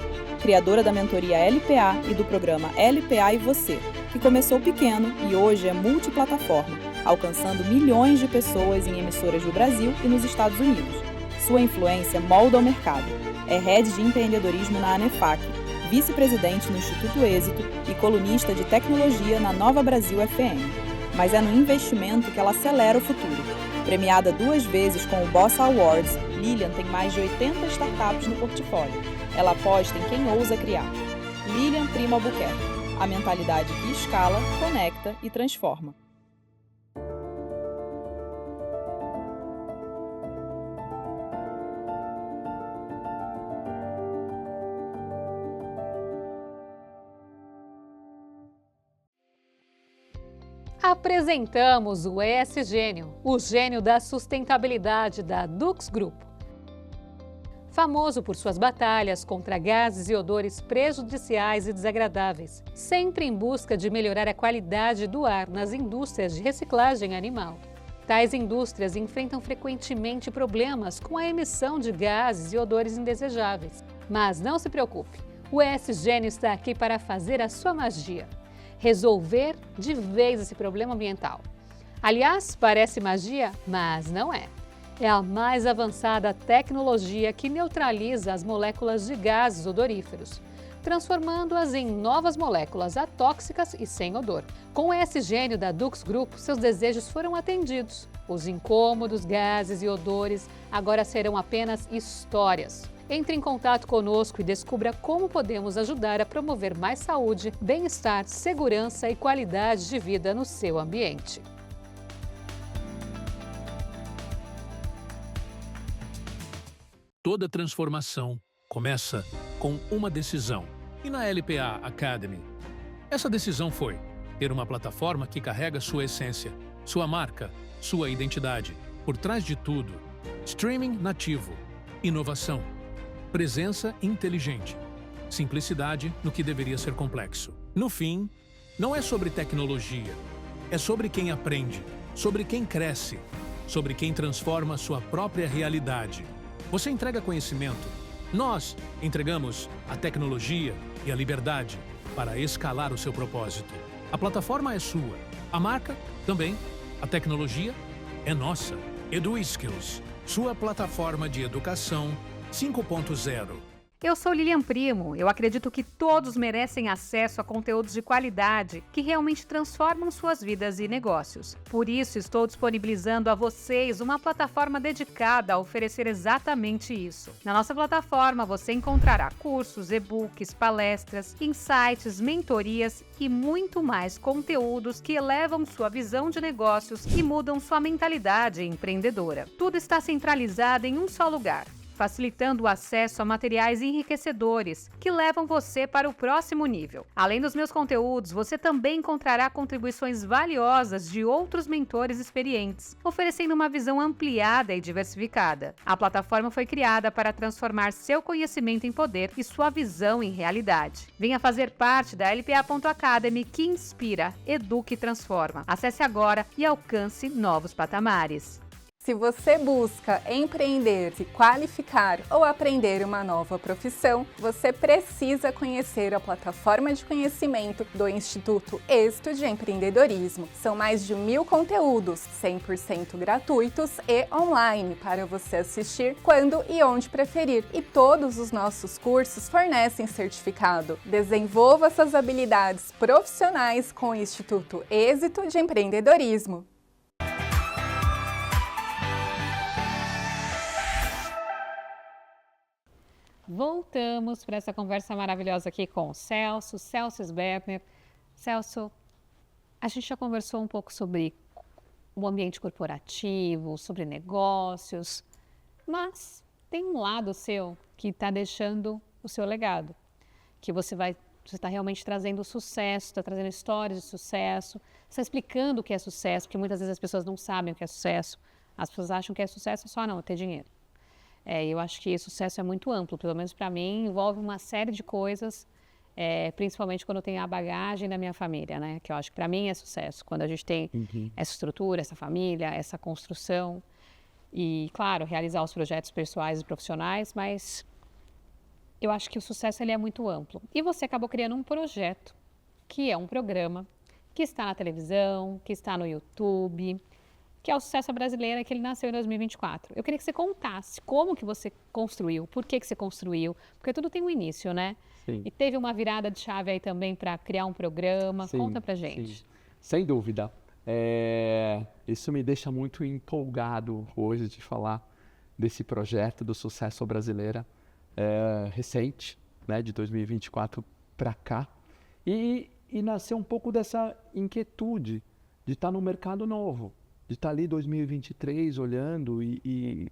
criadora da mentoria LPA e do programa LPA e Você, que começou pequeno e hoje é multiplataforma, alcançando milhões de pessoas em emissoras no Brasil e nos Estados Unidos. Sua influência molda o mercado. É head de empreendedorismo na ANEFAC, vice-presidente no Instituto Êxito e colunista de tecnologia na Nova Brasil FM. Mas é no investimento que ela acelera o futuro. Premiada 2 vezes com o Boss Awards, Lilian tem mais de 80 startups no portfólio. Ela aposta em quem ousa criar. Lilian Prima Albuquerque, a mentalidade que escala, conecta e transforma. Apresentamos o ESGênio, o gênio da sustentabilidade da Dux Grupo. Famoso por suas batalhas contra gases e odores prejudiciais e desagradáveis, sempre em busca de melhorar a qualidade do ar nas indústrias de reciclagem animal. Tais indústrias enfrentam frequentemente problemas com a emissão de gases e odores indesejáveis. Mas não se preocupe, o ESGênio está aqui para fazer a sua magia. Resolver de vez esse problema ambiental. Aliás, parece magia, mas não é. É a mais avançada tecnologia que neutraliza as moléculas de gases odoríferos, transformando-as em novas moléculas atóxicas e sem odor. Com o ESGênio da Dux Group, seus desejos foram atendidos. Os incômodos, gases e odores agora serão apenas histórias. Entre em contato conosco e descubra como podemos ajudar a promover mais saúde, bem-estar, segurança e qualidade de vida no seu ambiente. Toda transformação começa com uma decisão. E na LPA Academy, essa decisão foi ter uma plataforma que carrega sua essência, sua marca, sua identidade. Por trás de tudo, streaming nativo, inovação, presença inteligente, simplicidade no que deveria ser complexo. No fim, não é sobre tecnologia, é sobre quem aprende, sobre quem cresce, sobre quem transforma sua própria realidade. Você entrega conhecimento, nós entregamos a tecnologia e a liberdade para escalar o seu propósito. A plataforma é sua, a marca também, a tecnologia é nossa. EduSkills, sua plataforma de educação 5.0. Eu sou Lilian Primo. Eu acredito que todos merecem acesso a conteúdos de qualidade que realmente transformam suas vidas e negócios. Por isso, estou disponibilizando a vocês uma plataforma dedicada a oferecer exatamente isso. Na nossa plataforma, você encontrará cursos, e-books, palestras, insights, mentorias e muito mais conteúdos que elevam sua visão de negócios e mudam sua mentalidade empreendedora. Tudo está centralizado em um só lugar, facilitando o acesso a materiais enriquecedores que levam você para o próximo nível. Além dos meus conteúdos, você também encontrará contribuições valiosas de outros mentores experientes, oferecendo uma visão ampliada e diversificada. A plataforma foi criada para transformar seu conhecimento em poder e sua visão em realidade. Venha fazer parte da LPA.Academy, que inspira, educa e transforma. Acesse agora e alcance novos patamares. Se você busca empreender, se qualificar ou aprender uma nova profissão, você precisa conhecer a plataforma de conhecimento do Instituto Êxito de Empreendedorismo. São mais de 1000 conteúdos, 100% gratuitos e online, para você assistir quando e onde preferir. E todos os nossos cursos fornecem certificado. Desenvolva suas habilidades profissionais com o Instituto Êxito de Empreendedorismo. Voltamos para essa conversa maravilhosa aqui com o Celso Sberner. Celso, a gente já conversou um pouco sobre o ambiente corporativo, sobre negócios, mas tem um lado seu que está deixando o seu legado, que você está realmente trazendo sucesso, está trazendo histórias de sucesso, está explicando o que é sucesso, porque muitas vezes as pessoas não sabem o que é sucesso. As pessoas acham que é sucesso só não, ter dinheiro. Eu acho que sucesso é muito amplo, pelo menos para mim, envolve uma série de coisas, principalmente quando eu tenho a bagagem da minha família, né? Que eu acho que para mim é sucesso, quando a gente tem essa estrutura, essa família, essa construção e, claro, realizar os projetos pessoais e profissionais, mas eu acho que o sucesso ele é muito amplo. E você acabou criando um projeto, que é um programa, que está na televisão, que está no YouTube, que é o Sucesso Brasileiro, que ele nasceu em 2024. Eu queria que você contasse como que você construiu, por que você construiu, porque tudo tem um início, né? Sim. E teve uma virada de chave aí também para criar um programa. Sim, Conta pra gente. sim. Sem dúvida. Isso me deixa muito empolgado hoje de falar desse projeto do Sucesso Brasileira recente, né, de 2024 para cá. E nasceu um pouco dessa inquietude de estar no mercado novo, de estar ali 2023 olhando e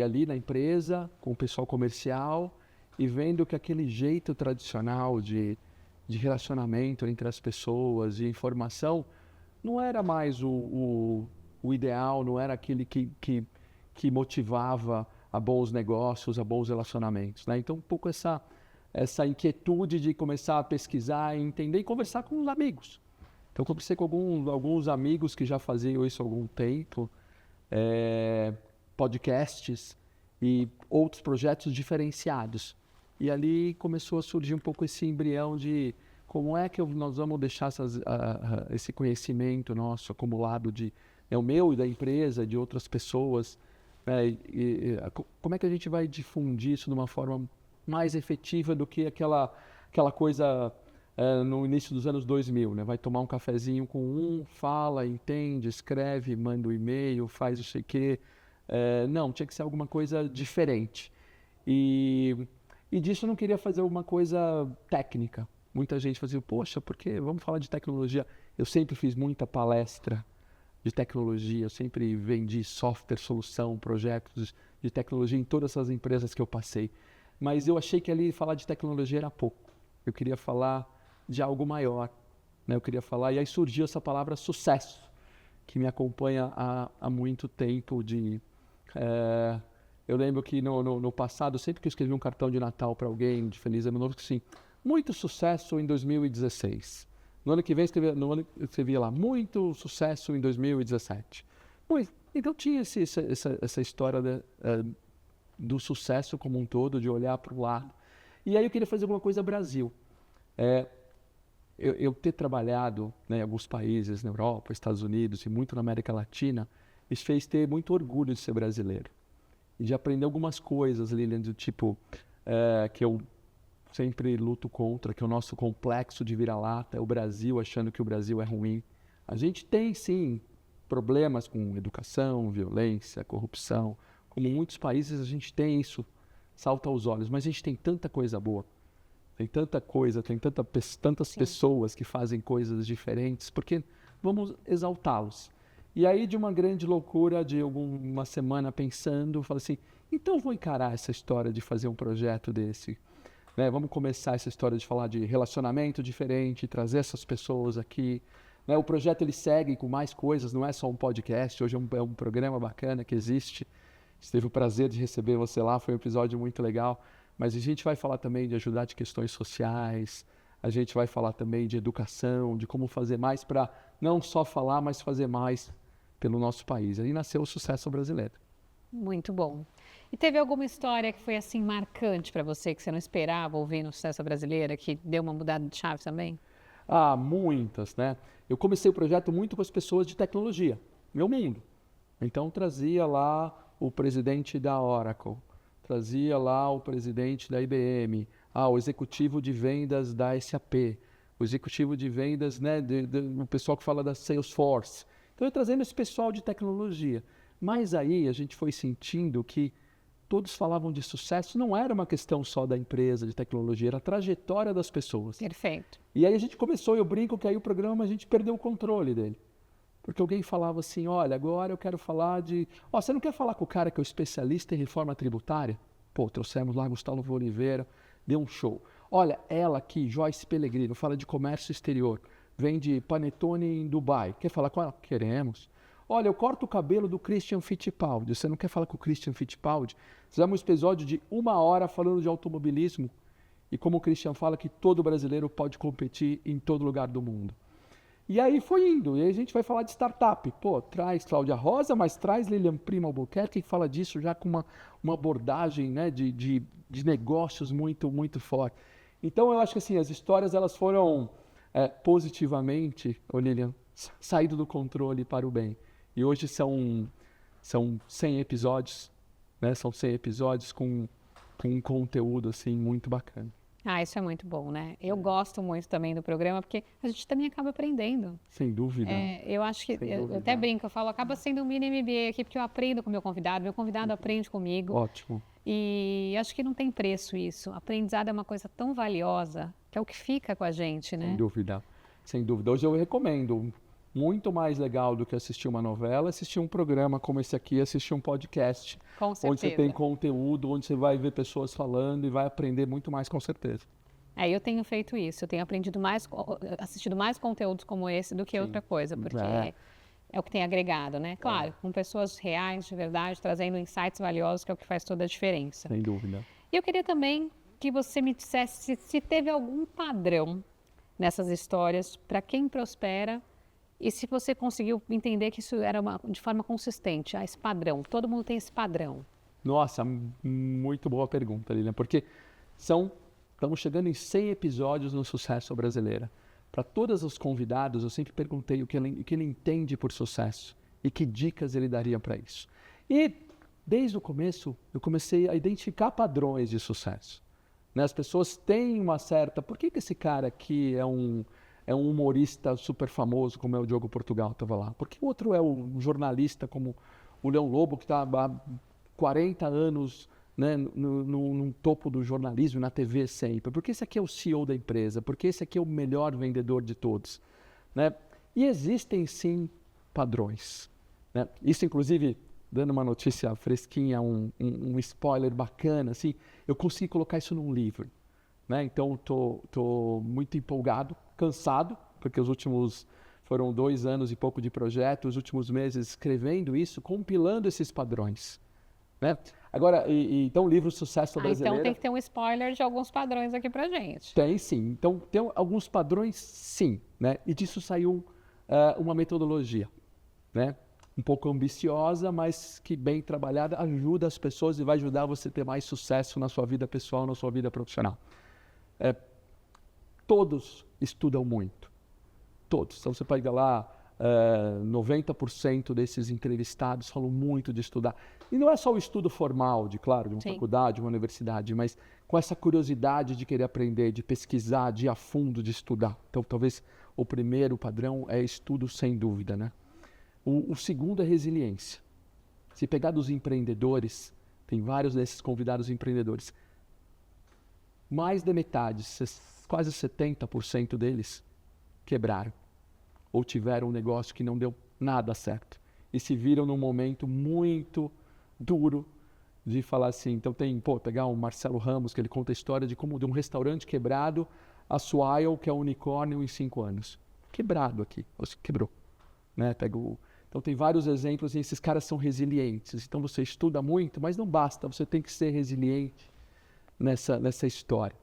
ali na empresa, com o pessoal comercial e vendo que aquele jeito tradicional de relacionamento entre as pessoas, de informação, não era mais o ideal, não era aquele que motivava a bons negócios, a bons relacionamentos, né? Então, um pouco essa inquietude de começar a pesquisar, entender e conversar com os amigos. Então, eu conversei com alguns amigos que já faziam isso há algum tempo, podcasts e outros projetos diferenciados. E ali começou a surgir um pouco esse embrião de como é que nós vamos deixar esse conhecimento nosso acumulado o meu e da empresa, de outras pessoas, né? Como é que a gente vai difundir isso de uma forma mais efetiva do que aquela coisa no início dos anos 2000, né? Vai tomar um cafezinho com fala, entende, escreve, manda um e-mail, faz não sei o quê. Não, tinha que ser alguma coisa diferente. E disso eu não queria fazer alguma coisa técnica. Muita gente fazia, poxa, porque vamos falar de tecnologia. Eu sempre fiz muita palestra de tecnologia, eu sempre vendi software, solução, projetos de tecnologia em todas essas empresas que eu passei. Mas eu achei que ali falar de tecnologia era pouco. Eu queria falar de algo maior, né? Eu queria falar, e aí surgiu essa palavra sucesso, que me acompanha há muito tempo. Eu lembro que no passado, sempre que eu escrevi um cartão de Natal para alguém, de Feliz Ano Novo, assim, muito sucesso em 2016. No ano que vem, eu escrevia lá, muito sucesso em 2017. Então tinha essa história do sucesso como um todo, de olhar para o lado. E aí eu queria fazer alguma coisa Brasil. Eu ter trabalhado, né, em alguns países, na Europa, Estados Unidos e muito na América Latina, me fez ter muito orgulho de ser brasileiro. E de aprender algumas coisas, Lilian, do tipo que eu sempre luto contra, que é o nosso complexo de vira-lata, é o Brasil achando que o Brasil é ruim. A gente tem, sim, problemas com educação, violência, corrupção. Como em muitos países a gente tem isso, salta aos olhos, mas a gente tem tanta coisa boa. Tem tanta coisa, tem tantas pessoas que fazem coisas diferentes, porque vamos exaltá-los. E aí, de uma grande loucura, de uma semana pensando, eu falei assim, então vou encarar essa história de fazer um projeto desse. Né? Vamos começar essa história de falar de relacionamento diferente, trazer essas pessoas aqui. Né? O projeto ele segue com mais coisas, não é só um podcast, hoje é um programa bacana que existe. Teve o prazer de receber você lá, foi um episódio muito legal. Mas a gente vai falar também de ajudar de questões sociais, a gente vai falar também de educação, de como fazer mais para não só falar, mas fazer mais pelo nosso país. Aí nasceu o Sucesso Brasileiro. Muito bom. E teve alguma história que foi assim marcante para você, que você não esperava ouvir no Sucesso Brasileira, que deu uma mudada de chave também? Ah, muitas, né? Eu comecei o projeto muito com as pessoas de tecnologia, meu mundo. Então trazia lá o presidente da Oracle, trazia lá o presidente da IBM, o executivo de vendas da SAP, o executivo de vendas, né, o pessoal que fala da Salesforce. Então eu trazendo esse pessoal de tecnologia. Mas aí a gente foi sentindo que todos falavam de sucesso, não era uma questão só da empresa de tecnologia, era a trajetória das pessoas. Perfeito. E aí a gente começou, eu brinco que aí o programa a gente perdeu o controle dele. Porque alguém falava assim, olha, agora eu quero falar de... você não quer falar com o cara que é o especialista em reforma tributária? Pô, trouxemos lá Gustavo Oliveira, deu um show. Olha, ela aqui, Joyce Pellegrino, fala de comércio exterior, vende panetone em Dubai. Quer falar com ela? Queremos. Olha, eu corto o cabelo do Christian Fittipaldi. Você não quer falar com o Christian Fittipaldi? Fizemos um episódio de 1 hora falando de automobilismo e como o Christian fala que todo brasileiro pode competir em todo lugar do mundo. E aí foi indo, e aí a gente vai falar de startup. Pô, traz Cláudia Rosa, mas traz Lilian Prima Albuquerque, que fala disso já com uma abordagem, né, de negócios muito, muito forte. Então eu acho que assim, as histórias elas foram positivamente, Lilian, saído do controle para o bem. E hoje são 100 episódios, né? São 100 episódios com um conteúdo assim, muito bacana. Isso é muito bom, né? Eu gosto muito também do programa, porque a gente também acaba aprendendo. Sem dúvida. Eu acho que, eu até brinco, eu falo, acaba sendo um mini MBA aqui, porque eu aprendo com o meu convidado aprende comigo. Ótimo. E acho que não tem preço isso. Aprendizado é uma coisa tão valiosa, que é o que fica com a gente, né? Sem dúvida, sem dúvida. Hoje eu recomendo. Muito mais legal do que assistir uma novela, assistir um programa como esse aqui, assistir um podcast. Com certeza. Onde você tem conteúdo, onde você vai ver pessoas falando e vai aprender muito mais, com certeza. Eu tenho feito isso, eu tenho aprendido mais, assistido mais conteúdos como esse do que outra coisa, porque é o que tem agregado, né? Claro, com pessoas reais, de verdade, trazendo insights valiosos, que é o que faz toda a diferença. Sem dúvida. E eu queria também que você me dissesse se teve algum padrão nessas histórias para quem prospera. E se você conseguiu entender que isso era de forma consistente, esse padrão, todo mundo tem esse padrão. Nossa, muito boa pergunta, Lilian, porque estamos chegando em 100 episódios no Sucesso Brasileira. Para todos os convidados, eu sempre perguntei o que ele entende por sucesso e que dicas ele daria para isso. E desde o começo, eu comecei a identificar padrões de sucesso. Né? As pessoas têm uma certa... Por que esse cara aqui é um humorista super famoso, como é o Diogo Portugal, estava lá? Porque o outro é um jornalista como o Leão Lobo, que está há 40 anos, né, no topo do jornalismo, na TV sempre. Porque esse aqui é o CEO da empresa, porque esse aqui é o melhor vendedor de todos. Né? E existem, sim, padrões. Né? Isso, inclusive, dando uma notícia fresquinha, um spoiler bacana, assim, eu consegui colocar isso num livro. Né? Então, estou muito empolgado, cansado, porque os últimos foram 2 anos e pouco de projeto, os últimos meses escrevendo isso, compilando esses padrões. Né? Agora, então o livro Sucesso Brasileiro... Então tem que ter um spoiler de alguns padrões aqui pra gente. Tem sim. Então tem alguns padrões, sim. Né? E disso saiu uma metodologia, né? Um pouco ambiciosa, mas que bem trabalhada, ajuda as pessoas e vai ajudar você a ter mais sucesso na sua vida pessoal, na sua vida profissional. Todos estudam muito. Todos. Então você pega lá, 90% desses entrevistados falam muito de estudar. E não é só o estudo formal, de uma faculdade, uma universidade, mas com essa curiosidade de querer aprender, de pesquisar, de ir a fundo, de estudar. Então talvez o primeiro padrão é estudo, sem dúvida, né? O segundo é resiliência. Se pegar dos empreendedores, tem vários desses convidados empreendedores, mais da metade, quase 70% deles quebraram ou tiveram um negócio que não deu nada certo e se viram num momento muito duro de falar assim. Então pegar o Marcelo Ramos, que ele conta a história de como de um restaurante quebrado a Swile, que é um unicórnio, em 5 anos. Quebrado aqui, quebrou. Né? Então tem vários exemplos e esses caras são resilientes. Então você estuda muito, mas não basta, você tem que ser resiliente nessa história.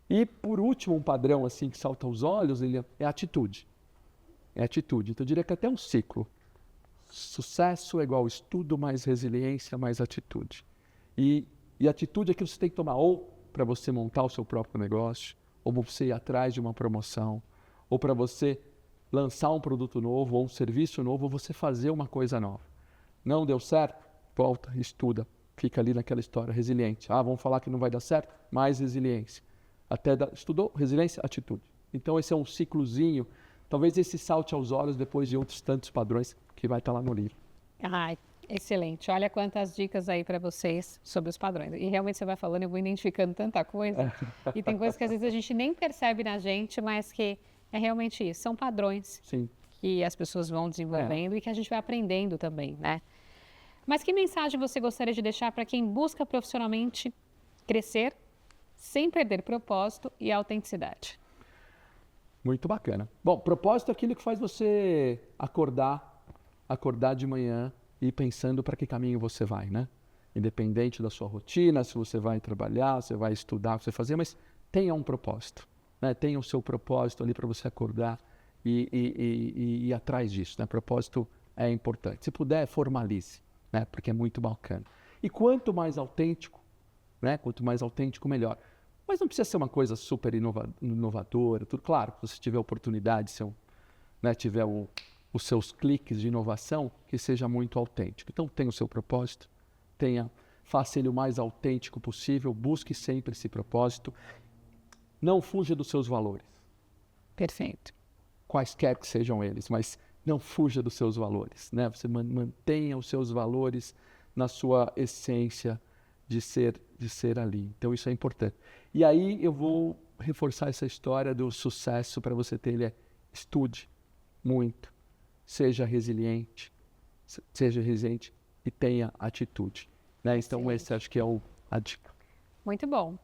E, por último, um padrão assim que salta aos olhos, é a atitude. É a atitude. Então, eu diria que até um ciclo. sucesso é igual estudo mais resiliência mais atitude. E atitude é aquilo que você tem que tomar ou para você montar o seu próprio negócio, ou para você ir atrás de uma promoção, ou para você lançar um produto novo, ou um serviço novo, ou você fazer uma coisa nova. Não deu certo? Volta, estuda, fica ali naquela história, resiliente. Ah, vamos falar que não vai dar certo? Mais resiliência. Estudou? Resiliência, atitude. Então esse é um ciclozinho, talvez esse salte aos olhos depois de outros tantos padrões que vai estar lá no livro. Ai, excelente. Olha quantas dicas aí para vocês sobre os padrões. E realmente você vai falando, eu vou identificando tanta coisa. E tem coisas que às vezes a gente nem percebe na gente, mas que é realmente isso. São padrões Sim. que as pessoas vão desenvolvendo e que a gente vai aprendendo também, né? Mas que mensagem você gostaria de deixar para quem busca profissionalmente crescer sem perder propósito e autenticidade? Muito bacana. Bom, propósito é aquilo que faz você acordar de manhã e ir pensando para que caminho você vai, né? Independente da sua rotina, se você vai trabalhar, se vai estudar, o que você fazer, mas tenha um propósito, né? Tenha o seu propósito ali para você acordar e ir atrás disso, né? Propósito é importante. Se puder, formalize, né? Porque é muito bacana. E quanto mais autêntico, né? Quanto mais autêntico, melhor. Mas não precisa ser uma coisa super inovadora, tudo. Claro, se você tiver oportunidade, né, tiver os seus cliques de inovação, que seja muito autêntico. Então, tenha o seu propósito, faça ele o mais autêntico possível, busque sempre esse propósito. Não fuja dos seus valores. Perfeito. Quaisquer que sejam eles, mas não fuja dos seus valores, né? Você mantenha os seus valores na sua essência de ser ali. Então, isso é importante. E aí, eu vou reforçar essa história do sucesso para você ter. Estude muito, seja resiliente e tenha atitude, né? Então, esse acho que é a dica. Muito bom.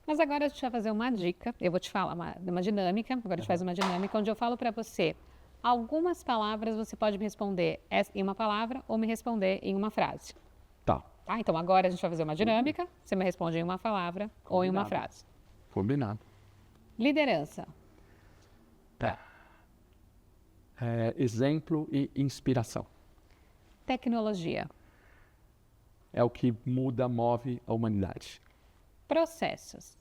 Mas agora a gente vai fazer uma dica. Eu vou te falar uma dinâmica. Agora a gente faz uma dinâmica onde eu falo para você algumas palavras. Você pode me responder em uma palavra ou me responder em uma frase. Tá. Tá? Então agora a gente vai fazer uma dinâmica. Você me responde em uma palavra ou em uma frase. Combinado. Liderança. Exemplo e inspiração. Tecnologia. É o que move a humanidade. Processos.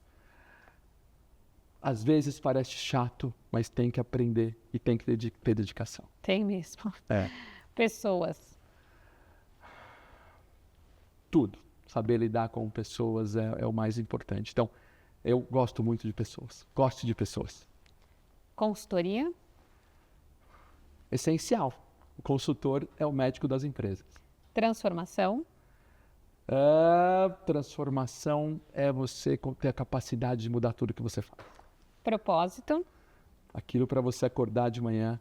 Às vezes parece chato, mas tem que aprender e tem que ter dedicação. Tem mesmo. Pessoas. Tudo. Saber lidar com pessoas é o mais importante. Então, eu gosto muito de pessoas. Gosto de pessoas. Consultoria. Essencial. O consultor é o médico das empresas. Transformação. Transformação é você ter a capacidade de mudar tudo que você faz. Propósito. Aquilo para você acordar de manhã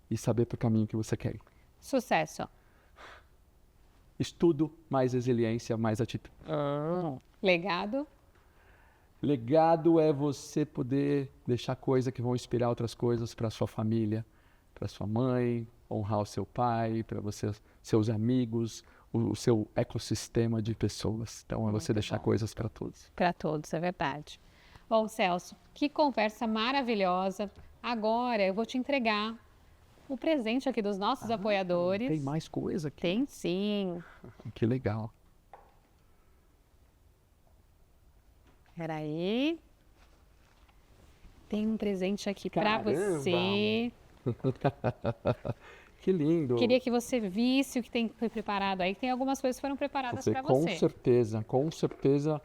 e saber para o caminho que você quer ir. Sucesso. Estudo, mais resiliência, mais atitude. Legado. Legado é você poder deixar coisas que vão inspirar outras coisas para sua família, para sua mãe, honrar o seu pai, para seus amigos, o seu ecossistema de pessoas. Então, é você deixar coisas para todos. Para todos, é verdade. Bom, Celso, que conversa maravilhosa. Agora eu vou te entregar o presente aqui dos nossos apoiadores. Tem mais coisa aqui? Tem sim. Que legal. Peraí. Tem um presente aqui para você. Que lindo. Queria que você visse o que foi preparado aí. Tem algumas coisas que foram preparadas para você. Com certeza.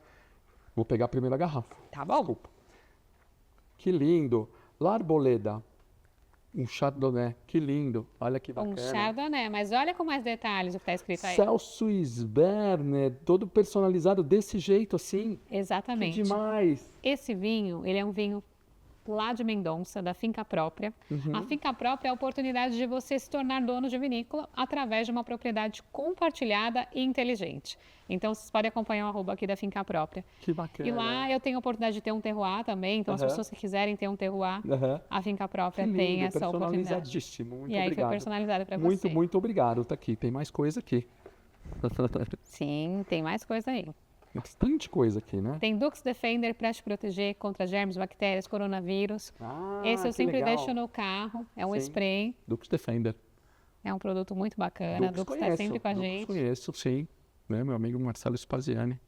Vou pegar a primeira garrafa. Tá bom. Desculpa. Que lindo. L'Arboleda. Um Chardonnay. Que lindo. Olha que bacana. Um Chardonnay, mas olha com mais detalhes o que está escrito aí. Celso Sberner, todo personalizado desse jeito assim. Exatamente. Que demais. Esse vinho, ele é um vinho lá de Mendonça, da Finca Própria. A Finca Própria é a oportunidade de você se tornar dono de vinícola através de uma propriedade compartilhada e inteligente. Então, vocês podem acompanhar o arroba aqui da Finca Própria. Que bacana. E lá eu tenho a oportunidade de ter um terroir também. Então, as pessoas que quiserem ter um terroir, a Finca Própria tem essa oportunidade. Personalizadíssimo. Muito e aí obrigado. foi personalizado para muito, você. Muito obrigado. Tá aqui. Tem mais coisa aqui. Sim, tem mais coisa aí. Bastante coisa aqui, né? Tem Dux Defender para te proteger contra germes, bactérias, coronavírus. Esse eu sempre deixo no carro. É um spray. Dux Defender. É um produto muito bacana. A Dux está sempre com a gente. Conheço, sim. Né? Meu amigo Marcelo Spaziani.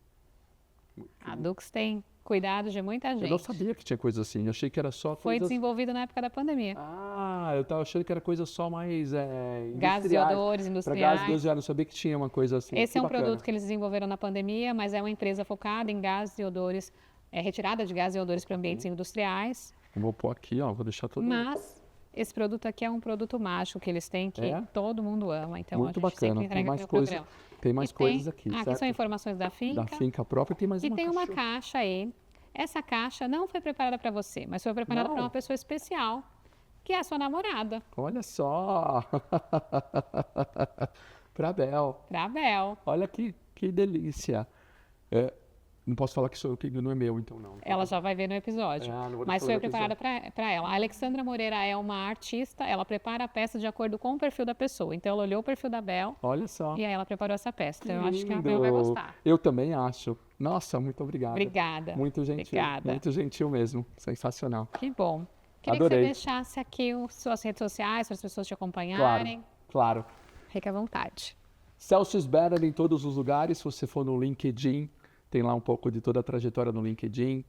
A Dux tem cuidado de muita gente. Eu não sabia que tinha coisa assim. Eu achei que era só Foi coisas... desenvolvido na época da pandemia. Ah, eu estava achando que era coisa só mais Gases e odores Para industriais. gases industriais, não sabia que tinha uma coisa assim. Esse Que é um bacana. produto que eles desenvolveram na pandemia, mas é uma empresa focada em gases e odores, retirada de gases e odores para ambientes industriais. Eu vou pôr aqui, ó, vou deixar todo Mas esse produto aqui é um produto mágico que eles têm, que todo mundo ama. Então, muito a gente bacana. sempre entrega Tem mais no coisa, programa. tem mais E coisas aqui, Aqui certo? são informações da finca. Da finca própria, tem mais E uma tem uma caixa. caixa aí. Essa caixa não foi preparada para você, mas foi preparada para uma pessoa especial, que é a sua namorada. Olha só! Pra Bel. Pra Bel. Olha que delícia. Não posso falar que sou eu, que não é meu, então não. Ela já vai ver no episódio. Não vou Mas falar foi no preparada para ela. A Alexandra Moreira é uma artista, ela prepara a peça de acordo com o perfil da pessoa. Então, ela olhou o perfil da Bel Olha só. e aí ela preparou essa peça. Então, eu Que acho que a lindo. Bel vai gostar. Eu também acho. Nossa, muito obrigado. Obrigada. Muito gentil. Obrigada. Muito gentil mesmo. Sensacional. Que bom. Queria Adorei. que você deixasse aqui suas redes sociais para as pessoas te acompanharem. Claro. Fique à vontade. Celsius Banner em todos os lugares. Se você for no LinkedIn, tem lá um pouco de toda a trajetória no LinkedIn.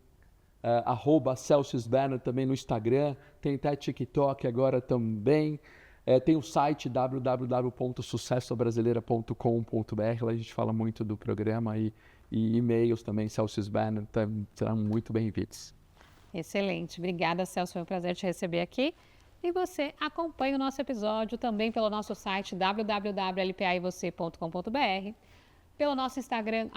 @Celsius Banner também no Instagram. Tem até TikTok agora também. Tem o site www.sucessobrasileira.com.br. Lá a gente fala muito do programa e e-mails também, Celsius Banner, serão muito bem-vindos. Excelente. Obrigada, Celso. Foi um prazer te receber aqui. E você acompanha o nosso episódio também pelo nosso site www.lpaevocê.com.br, pelo nosso Instagram,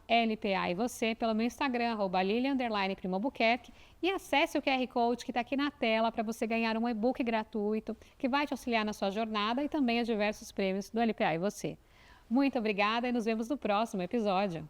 @LPAevocê, pelo meu Instagram, @Lilian_Primo_Albuquerque, e acesse o QR Code que está aqui na tela para você ganhar um e-book gratuito que vai te auxiliar na sua jornada e também a diversos prêmios do LPA e você. Muito obrigada e nos vemos no próximo episódio.